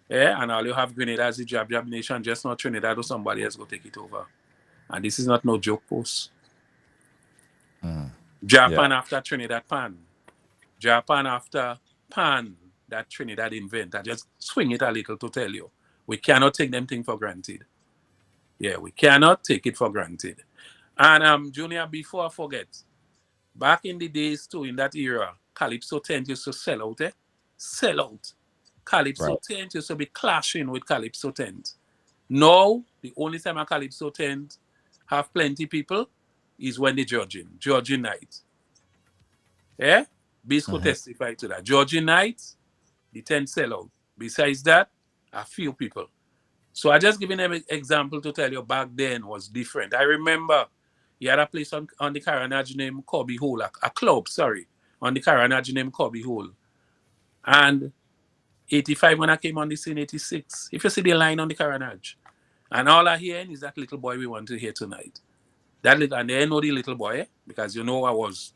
Yeah, and all you have Grenada as the Jab Nation, just not Trinidad or somebody else go take it over. And this is not no joke post. Japan after Trinidad Pan. Japan after Pan that Trinidad invent. I just swing it a little to tell you. We cannot take them things for granted. Yeah, we cannot take it for granted. And Junior, before I forget, back in the days too, in that era, Calypso tent used to sell out, Sell out. Calypso tent used to be clashing with Calypso tent. Now, the only time a Calypso tent have plenty people is when they're judging night. Yeah? Bisco testify to that. Judging night, the tent sell out. Besides that, a few people. So I just giving them an example to tell you back then was different. I remember he had a place on the Carnage named Cobby Hole, a club, on the Carnage named Cobby Hole. And 85 when I came on the scene, 86. If you see the line on the Carnage, and all I hear is that little boy we want to hear tonight. And they know the little boy, because I was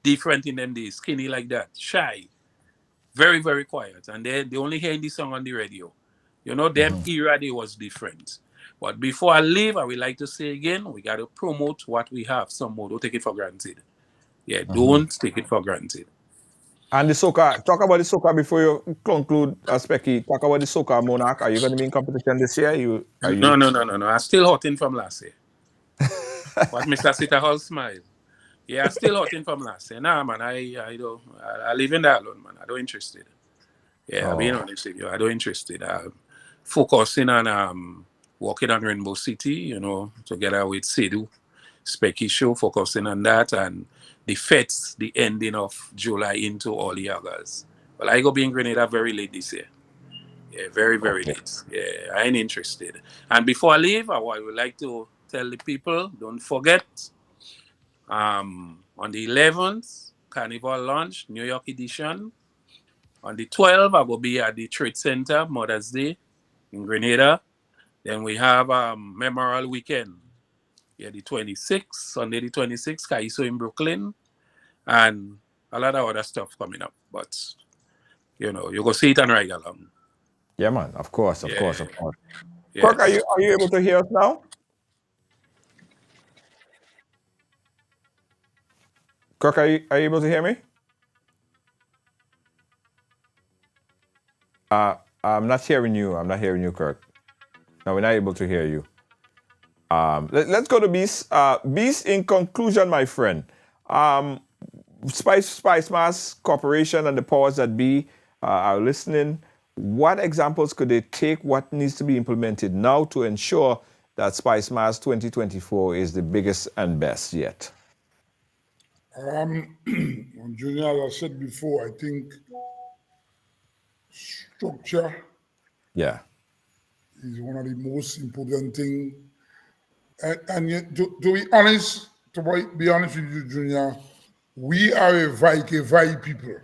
different in them days, skinny like that, shy, very, very quiet. And they only hearing the song on the radio. Them era, they was different. But before I leave, I would like to say again, we got to promote what we have some more. Don't take it for granted. Yeah, don't take it for granted. And the Soca, talk about the Soca before you conclude, Specky. Talk about the Soca Monarch. Are you going to be in competition this year? No. I'm still hotting from last year. What Mr. Sita Hall smile. Yeah, I'm still hotting from last year. Nah, man, I leave in that alone, man. I don't interested. Yeah, I'll be honest with you. I don't interested. I'm focusing on working on Rainbow City, together with Sedu, Specky Show, focusing on that, and the fets, the ending of July into all the August. Well, I go be in Grenada very late this year. Yeah, very, very late. Yeah, I ain't interested. And before I leave, I would like to tell the people, don't forget, on the 11th, Carnival launch, New York edition. On the 12th, I will be at the Trade Center, Mother's Day in Grenada. Then we have Memorial Weekend. Yeah, the 26th, Sunday the 26th, Calypso in Brooklyn. And a lot of other stuff coming up. But, you go see it and ride along. Yeah, man. Of course. Yes. Kirk, are you able to hear us now? Kirk, are you able to hear me? I'm not hearing you. I'm not hearing you, Kirk. No, we're not able to hear you. Let's go to Beast. Beast, in conclusion, my friend, Spicemas Corporation and the powers that be are listening. What examples could they take? What needs to be implemented now to ensure that Spicemas 2024 is the biggest and best yet? Junior, as I said before, I think structure is one of the most important things. And yet, to be honest, with you, Junior, we are a vai people.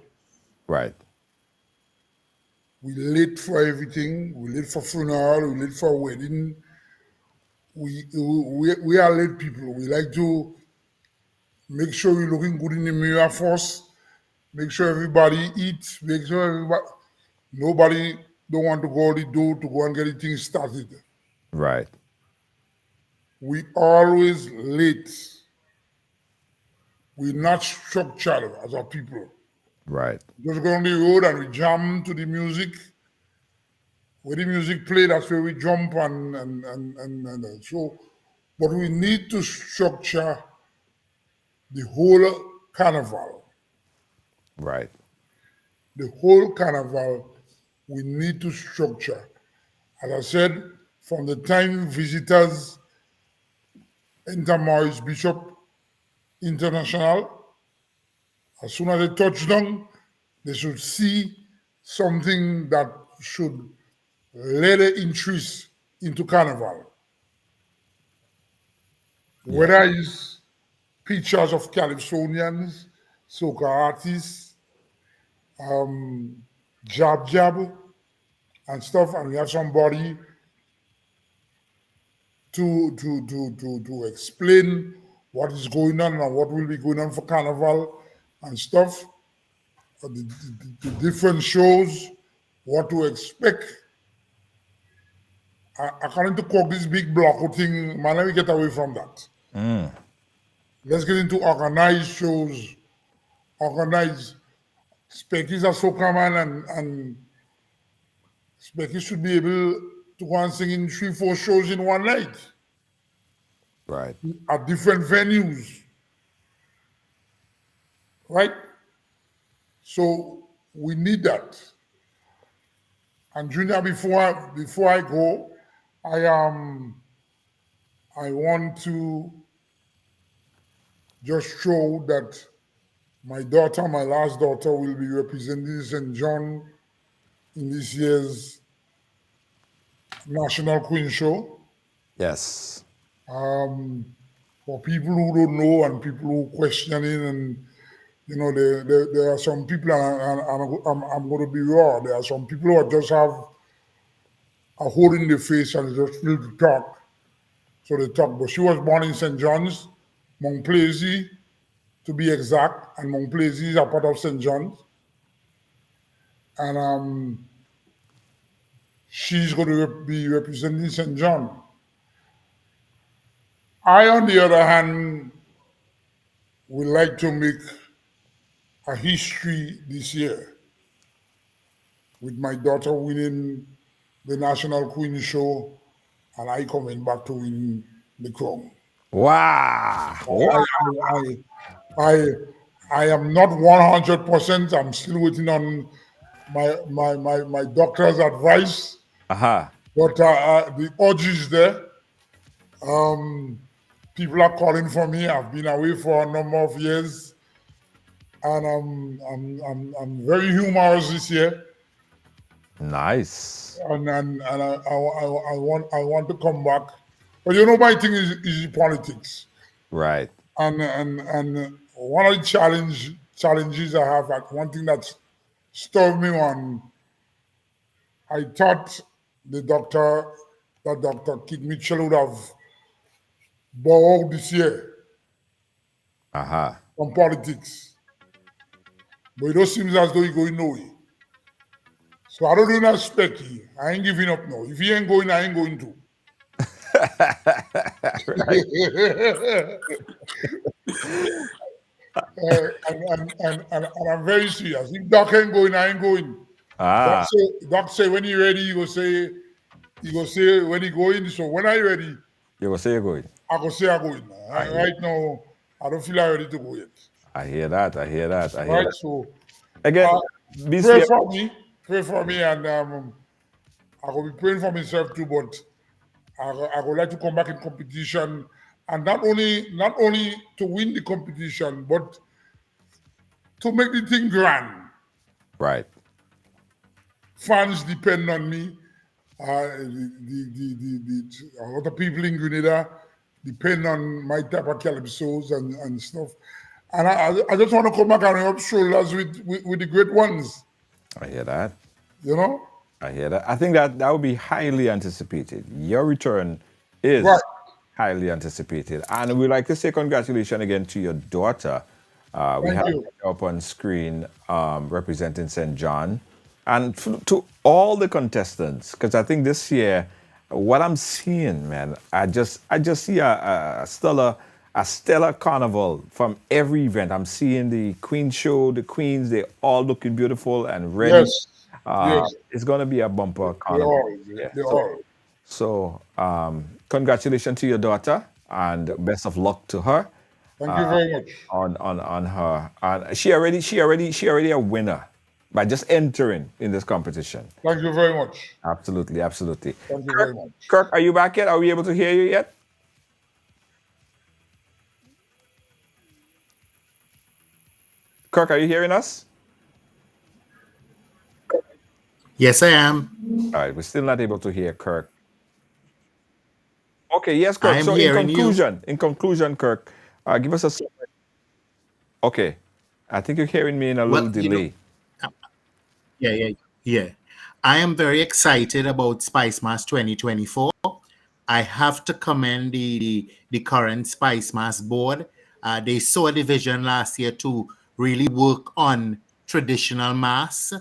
Right. We late for everything. We late for funeral. We late for wedding. We are late people. We like to make sure we're looking good in the mirror first. Make sure everybody eats. Make sure nobody don't want to go out the door to go and get the thing started. Right. We always late. We're not structured as a people. Right. Just go on the road and we jam to the music. When the music play, that's where we jump and so. But we need to structure the whole carnival. Right. The whole carnival, we need to structure. As I said, from the time visitors enter Maurice Bishop International, as soon as they touch down, they should see something that should let the interest into carnival. Yeah. Whether it's pictures of Calypsonians, soca artists, jab, and stuff, and we have somebody to explain what is going on and what will be going on for carnival and stuff, the different shows, what to expect. I can't to cook this big block thing, man. Let me get away from that. Let's get into organized shows, organized. Specky are soca man and Specky should be able to go and sing in 3-4 shows in one night. Right. At different venues. Right? So we need that. And Junior, before I go, I want to just show that my last daughter, will be representing St. John in this year's National Queen Show. Yes. For people who don't know and people who questioning, and you know, there are some people, and I'm going to be raw. There are some people who just have a hole in their face and they just feel to talk. So they talk. But she was born in St. John's, Montplaisir, to be exact, and Montplaisir is a part of St. John's. And she's going to be representing St. John. I, on the other hand, would like to make a history this year with my daughter winning the National Queen Show and I coming back to win the crown. Wow. I am not 100%. I'm still waiting on my doctor's advice. But the urge is there. People are calling for me. I've been away for a number of years, and I'm very humorous this year. Nice. And I want to come back, but you know, my thing is politics. Right. And one of the challenges I have, like one thing that stirred me on, I thought Dr. Kid Mitchell would have bowed this year from politics. But it just seems as though he's going nowhere. So I don't do not expect you. I ain't giving up now. If he ain't going, I ain't going to. And I'm very serious. If Doc ain't going, I ain't going. Doc say when he ready, he go say when he going. So when I ready, You will say you're going? I go say I'm going. Right now, I don't feel ready to go yet. I hear that. Right, so again, pray for me, and I will be praying for myself too. But I would like to come back in competition, and not only to win the competition, but to make the thing grand. Right. Fans depend on me. A lot of people in Grenada depend on my type of calypsos and stuff. And I just want to come back and rub shoulders with the great ones. I hear that. You know? I hear that. I think that would be highly anticipated. Your return is highly anticipated. And we'd like to say congratulations again to your daughter. We have her up on screen representing St. John. And to all the contestants, because I think this year, what I'm seeing, man, I just see a stellar carnival from every event. I'm seeing the Queen show, the Queens, they're all looking beautiful and ready. Yes. It's going to be a bumper carnival. They are. So congratulations to your daughter and best of luck to her. Thank you very much. On her. And she already a winner by just entering in this competition. Thank you very much. Absolutely. Thank you Kirk, very much. Kirk, are you back yet? Are we able to hear you yet? Kirk, are you hearing us? Yes, I am. All right, we're still not able to hear Kirk. Okay, yes, Kirk. I'm So hearing in conclusion, Kirk, give us a. Okay, I think you're hearing me in a little delay. Yeah. I am very excited about Spicemas 2024. I have to commend the current Spicemas board. They saw a division last year to really work on traditional mass.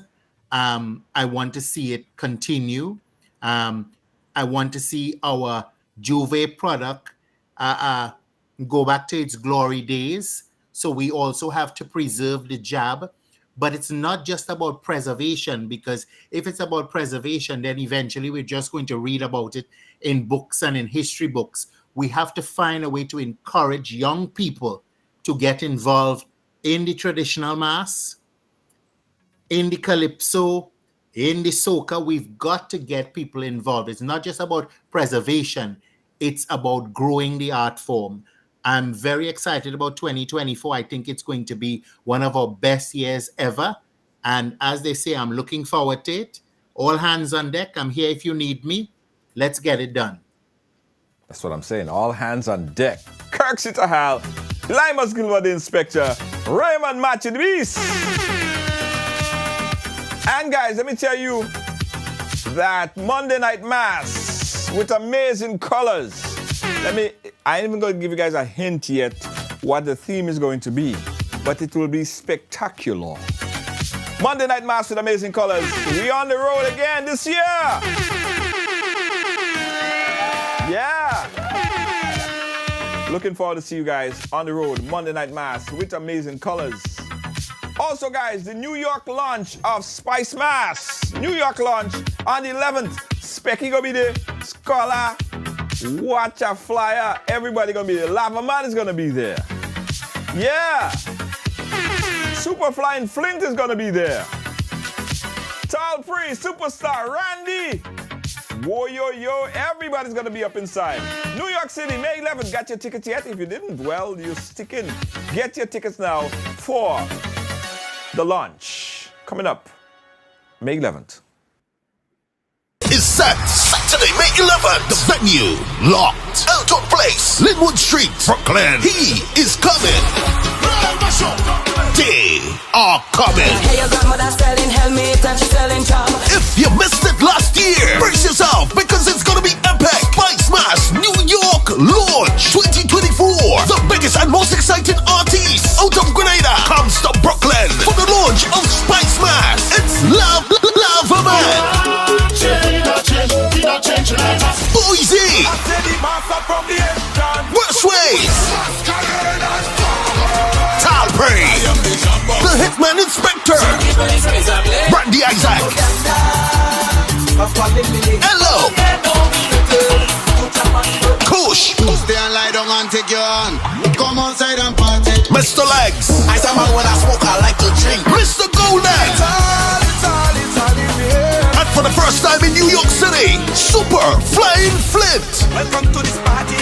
I want to see it continue. I want to see our Juve product go back to its glory days. So we also have to preserve the jab. But it's not just about preservation, because if it's about preservation, then eventually we're just going to read about it in books and in history books. We have to find a way to encourage young people to get involved in the traditional mass, in the Calypso, in the Soca. We've got to get people involved. It's not just about preservation. It's about growing the art form. I'm very excited about 2024. I think it's going to be one of our best years ever. And as they say, I'm looking forward to it. All hands on deck. I'm here if you need me. Let's get it done. That's what I'm saying. All hands on deck. Kirk Sitterhall, Limas Gilbert the Inspector, Raymond Match the Beast. And guys, let me tell you that Monday Night Mass with amazing colors. I ain't even going to give you guys a hint yet what the theme is going to be, but it will be spectacular. Monday Night Mass with amazing colors. We on the road again this year. Yeah. Looking forward to see you guys on the road. Monday Night Mass with amazing colors. Also, guys, the New York launch of Spicemas. New York launch on the 11th. Specky gonna be there. Scholar. Watch a flyer. Everybody gonna be there. Lava Man is gonna be there. Yeah. Super Flying Flint is gonna be there. Tall Priest, Superstar, Randy. Whoa, yo. Everybody's gonna be up inside. New York City, May 11th. Got your tickets yet? If you didn't, well, you stick in. Get your tickets now for the launch. Coming up, May 11th. Is set Saturday, May 11th. The venue locked. Elton Place, Linwood Street, Brooklyn. He is coming. They are coming. Hey, your grandmother selling helmet and she selling charm. If you missed it last year, brace yourself because it's gonna be epic. Spicemas New York launch 2024. The biggest and most exciting artists out of Grenada comes to Brooklyn for the launch of Spicemas. It's Lava Man. Boise, Worstways, Talprey, the Hitman Inspector, Brandy Isaac, Hello, Kush, down and take your hand. Come outside and party. Mr. Legs. I say man when I smoke I like to drink. Mr. Golden. And for the first time in New York City, Super Flying Flint. Welcome to this party.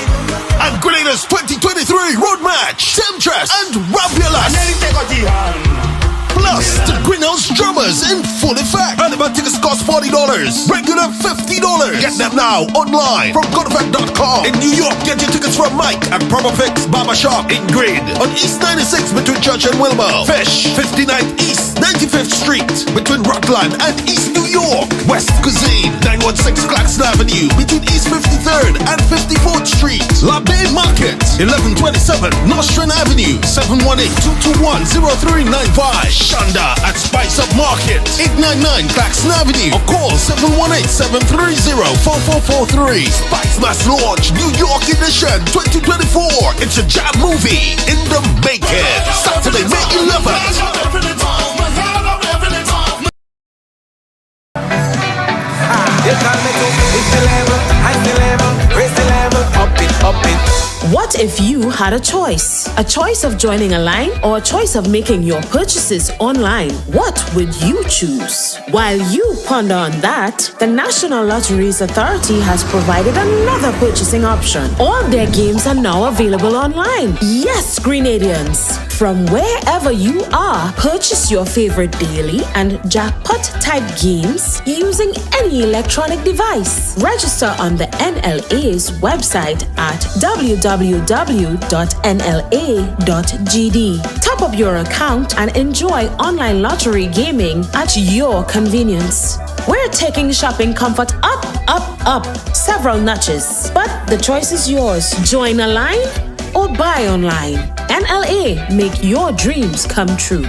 And Grenada's 2023 Road Match, Temptress and Rabulas. Plus, the Greenhouse drummers in full effect. Carnival tickets cost $40. Regular $50. Get them now online from GoodEffect.com. In New York, get your tickets from Mike at Fix Barbershop in Grid. On East 96 between Church and Wilmer. Fish, 59th East 95th Street between Rockland and East New York. West Cuisine, 916 Claxton Avenue between East 53rd and 54th Street. La Bay Market, 1127 Nostrand Avenue, 718-221-0395. Shonda at Spice Up Market, 899 Claxton Avenue, or call 718-730-4443. Spicemas Launch New York Edition 2024. It's a jam movie in the making. Saturday, May 11th. What if you had a choice? A choice of joining a line or a choice of making your purchases online? What would you choose? While you ponder on that, the National Lotteries Authority has provided another purchasing option. All their games are now available online. Yes, Grenadians! From wherever you are, purchase your favorite daily and jackpot type games using any electronic device. Register on the NLA's website at www.nla.gd. Top up your account and enjoy online lottery gaming at your convenience. We're taking shopping comfort up, up, up several notches. But the choice is yours. Join a line or buy online. NLA, make your dreams come true.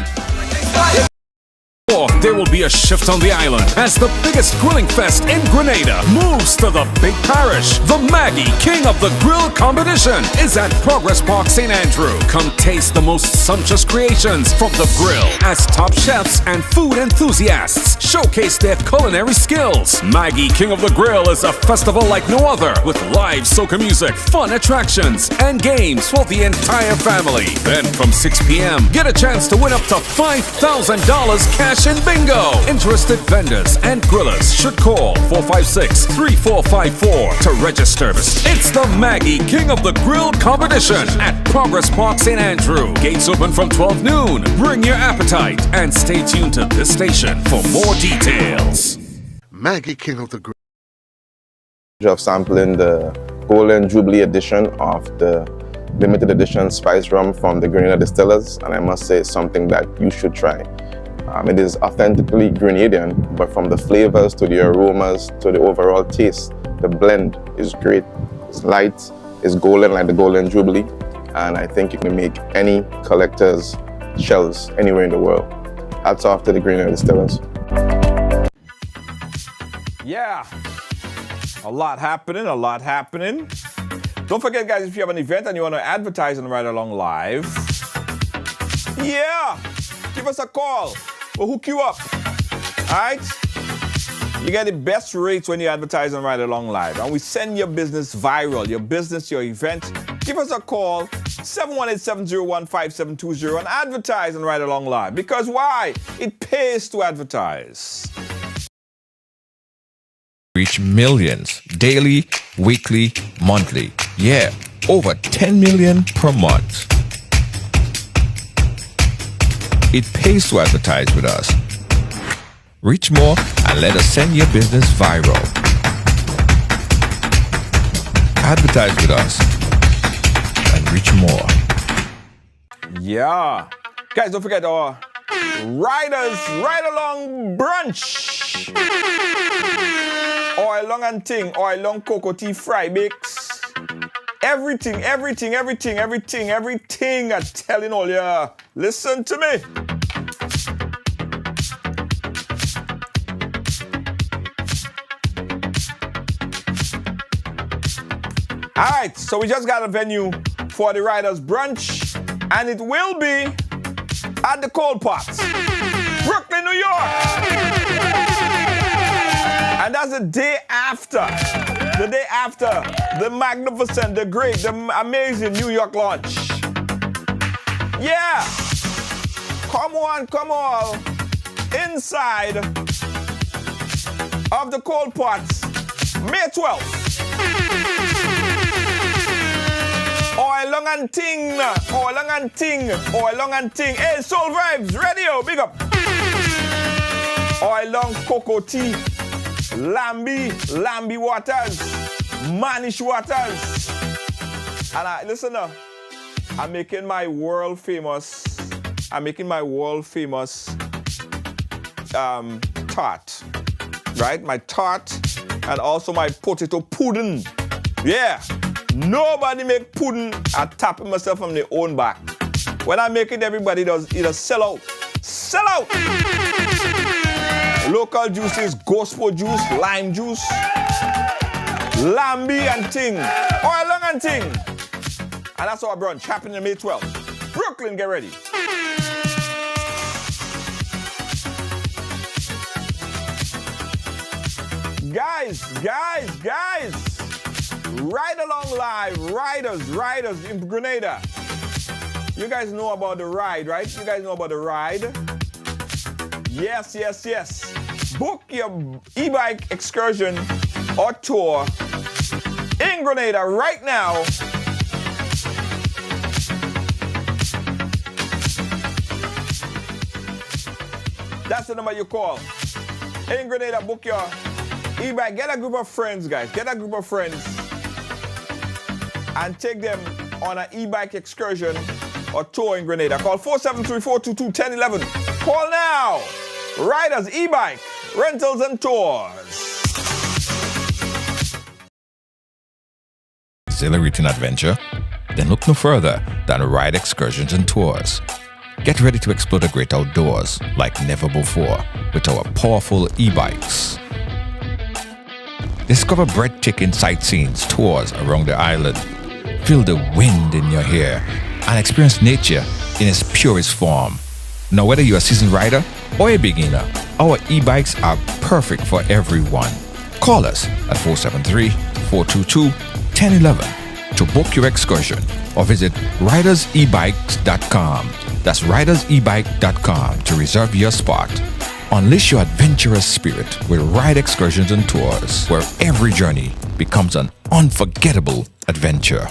There will be a shift on the island as the biggest grilling fest in Grenada moves to the big parish. The Maggie King of the Grill competition is at Progress Park St. Andrew. Come taste the most sumptuous creations from the grill as top chefs and food enthusiasts showcase their culinary skills. Maggie King of the Grill is a festival like no other with live soca music, fun attractions, and games for the entire family. Then from 6 p.m., get a chance to win up to $5,000 cash in bingo. Interested vendors and grillers should call 456-3454 to register. It's the Maggie King of the Grill competition at Progress Park St. Andrew. Gates open from 12 noon. Bring your appetite and stay tuned to this station for more details. Maggie King of the Grill. Of sampling the Golden Jubilee edition of the limited edition spice rum from the Grenada distillers, and I must say it's something that you should try. It is authentically Grenadian, but from the flavors to the aromas to the overall taste, the blend is great. It's light, it's golden like the Golden Jubilee, and I think you can make any collector's shelves anywhere in the world. Hats off to the Grenada distillers. Yeah, a lot happening. Don't forget, guys, if you have an event and you want to advertise and Ride Along Live, yeah, give us a call. We'll hook you up. All right? You get the best rates when you advertise on Ride Along Live. And we send your business viral, your business, your event. Give us a call, 718-701-5720, and advertise on Ride Along Live. Because why? It pays to advertise. Reach millions daily, weekly, monthly. Yeah, over 10 million per month. It pays to advertise with us. Reach more and let us send your business viral. Advertise with us and reach more. Yeah. Guys, don't forget our Riders Ride Along Brunch. Oil long and ting, oil long cocoa tea fry bakes. Everything, I'm telling all ya. Listen to me. All right, so we just got a venue for the Riders Brunch, and it will be at the Cold Pots, Brooklyn, New York. And that's the day after the day after the magnificent, the great, the amazing New York launch. Yeah! Come on, inside of the cold pots, May 12th. Oi long and ting. Hey, Soul Vibes, radio, big up. Oi long cocoa tea, Lambi waters, Manish waters. And listen now, I'm making my world famous tart, right? My tart and also my potato pudding. Yeah, nobody make pudding. I tapping myself from their own back. When I make it, everybody does either sell out. Local juices, gospel juice, lime juice, lambi and ting, oil long and ting. And that's our brunch happening May 12th. Brooklyn, get ready. Guys. Ride along live, riders in Grenada. You guys know about the ride, right? You guys know about the ride? Yes. Book your e-bike excursion or tour in Grenada right now. That's the number you call. In Grenada, book your e-bike. Get a group of friends, guys. And take them on an e-bike excursion or tour in Grenada. Call 473-422-1011. Call now. Riders, e-bike, rentals and tours. Exhilarating adventure? Then look no further than Ride Excursions and Tours. Get ready to explore the great outdoors like never before with our powerful e-bikes. Discover breathtaking sightseeing tours around the island. Feel the wind in your hair and experience nature in its purest form. Now, whether you're a seasoned rider or a beginner, our e-bikes are perfect for everyone. Call us at 473-422-1011 to book your excursion or visit ridersebikes.com. That's ridersebike.com to reserve your spot. Unleash your adventurous spirit with Ride Excursions and Tours, where every journey becomes an unforgettable adventure.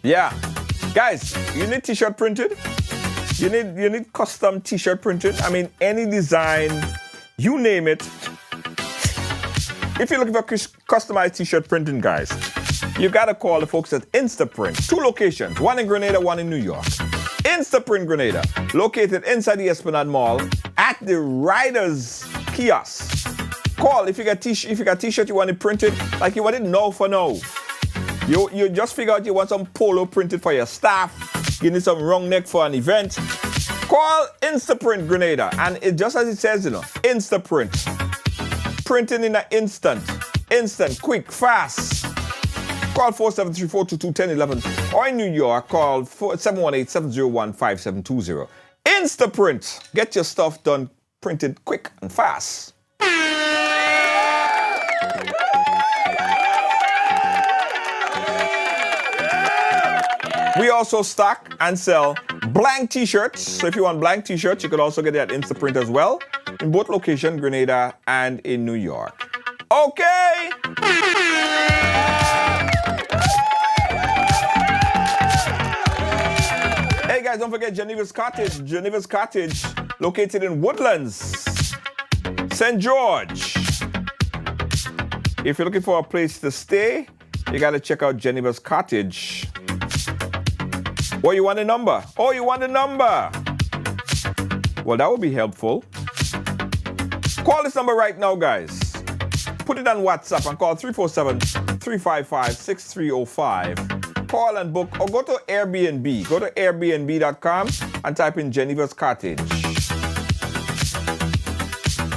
Yeah, guys, you need t-shirt printed. You need custom t-shirt printed. I mean, any design, you name it. If you're looking for customized t-shirt printing, guys, you gotta call the folks at Instaprint. 2 locations, one in Grenada, one in New York. Instaprint Grenada, located inside the Esplanade Mall at the Riders Kiosk. Call if you got t-shirt you want it printed, like you want it now for now. You just figure out you want some polo printed for your staff. You need some round neck for an event. Call Instaprint Grenada, and it just as it says, Instaprint. Printing in an instant, quick, fast. Call 473-422-1011, or in New York, call 718-701-5720. Instaprint. Get your stuff done, printed quick and fast. We also stock and sell blank t-shirts. So if you want blank t-shirts, you can also get it at Instaprint as well, in both locations, Grenada and in New York. Okay. Hey guys, don't forget Geneva's Cottage. Geneva's Cottage, located in Woodlands, St. George. If you're looking for a place to stay, you got to check out Geneva's Cottage. Oh, you want a number? Well, that would be helpful. Call this number right now, guys. Put it on WhatsApp and call 347-355-6305. Call and book, or go to Airbnb. Go to airbnb.com and type in Geneva's Cottage.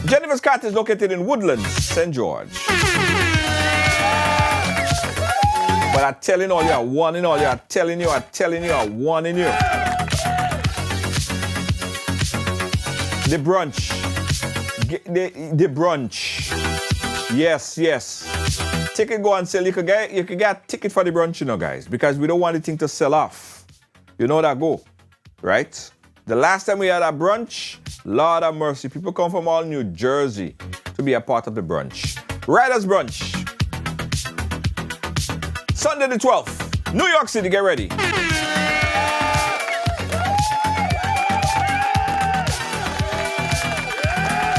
Geneva's Cottage is located in Woodlands, St. George. But I'm telling all you, I'm warning all you, I'm telling you, I'm warning you. The brunch. The brunch. Yes. Ticket go on sale. You can get a ticket for the brunch, you know, guys, because we don't want the thing to sell off. You know that go, right? The last time we had a brunch, Lord have mercy, people come from all New Jersey to be a part of the brunch. Riders Brunch. Sunday the 12th, New York City, get ready.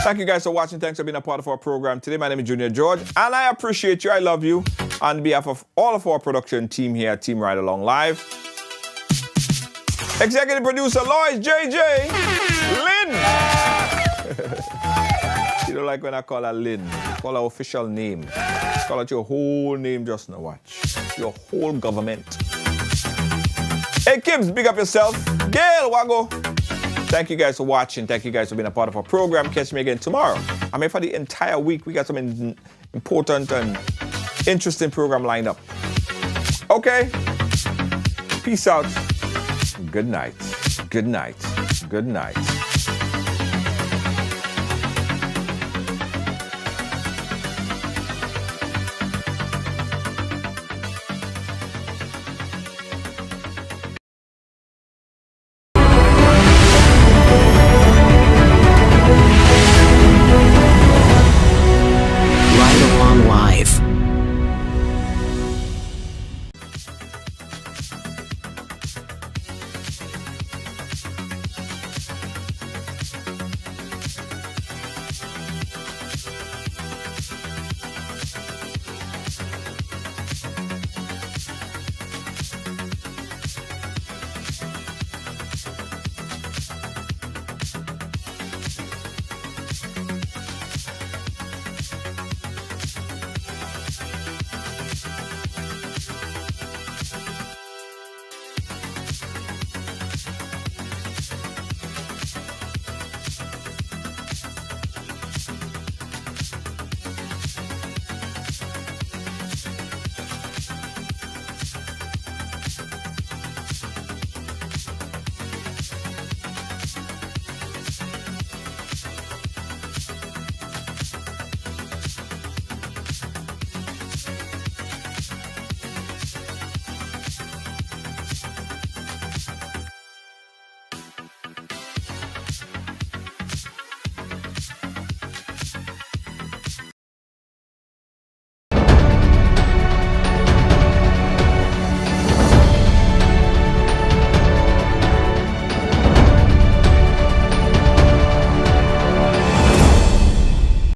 Thank you guys for watching. Thanks for being a part of our program today. My name is Junior George, and I appreciate you. I love you. On behalf of all of our production team here at Team Ride Along Live, executive producer Lois JJ, Lynn. You don't like when I call her Lynn. Call her official name. Call out your whole name just now. Watch. Your whole government. Hey, Kims, big up yourself. Gail, Wago. Thank you guys for watching. Thank you guys for being a part of our program. Catch me again tomorrow. I mean, for the entire week, we got some important and interesting program lined up. Okay. Peace out. Good night. Good night. Good night.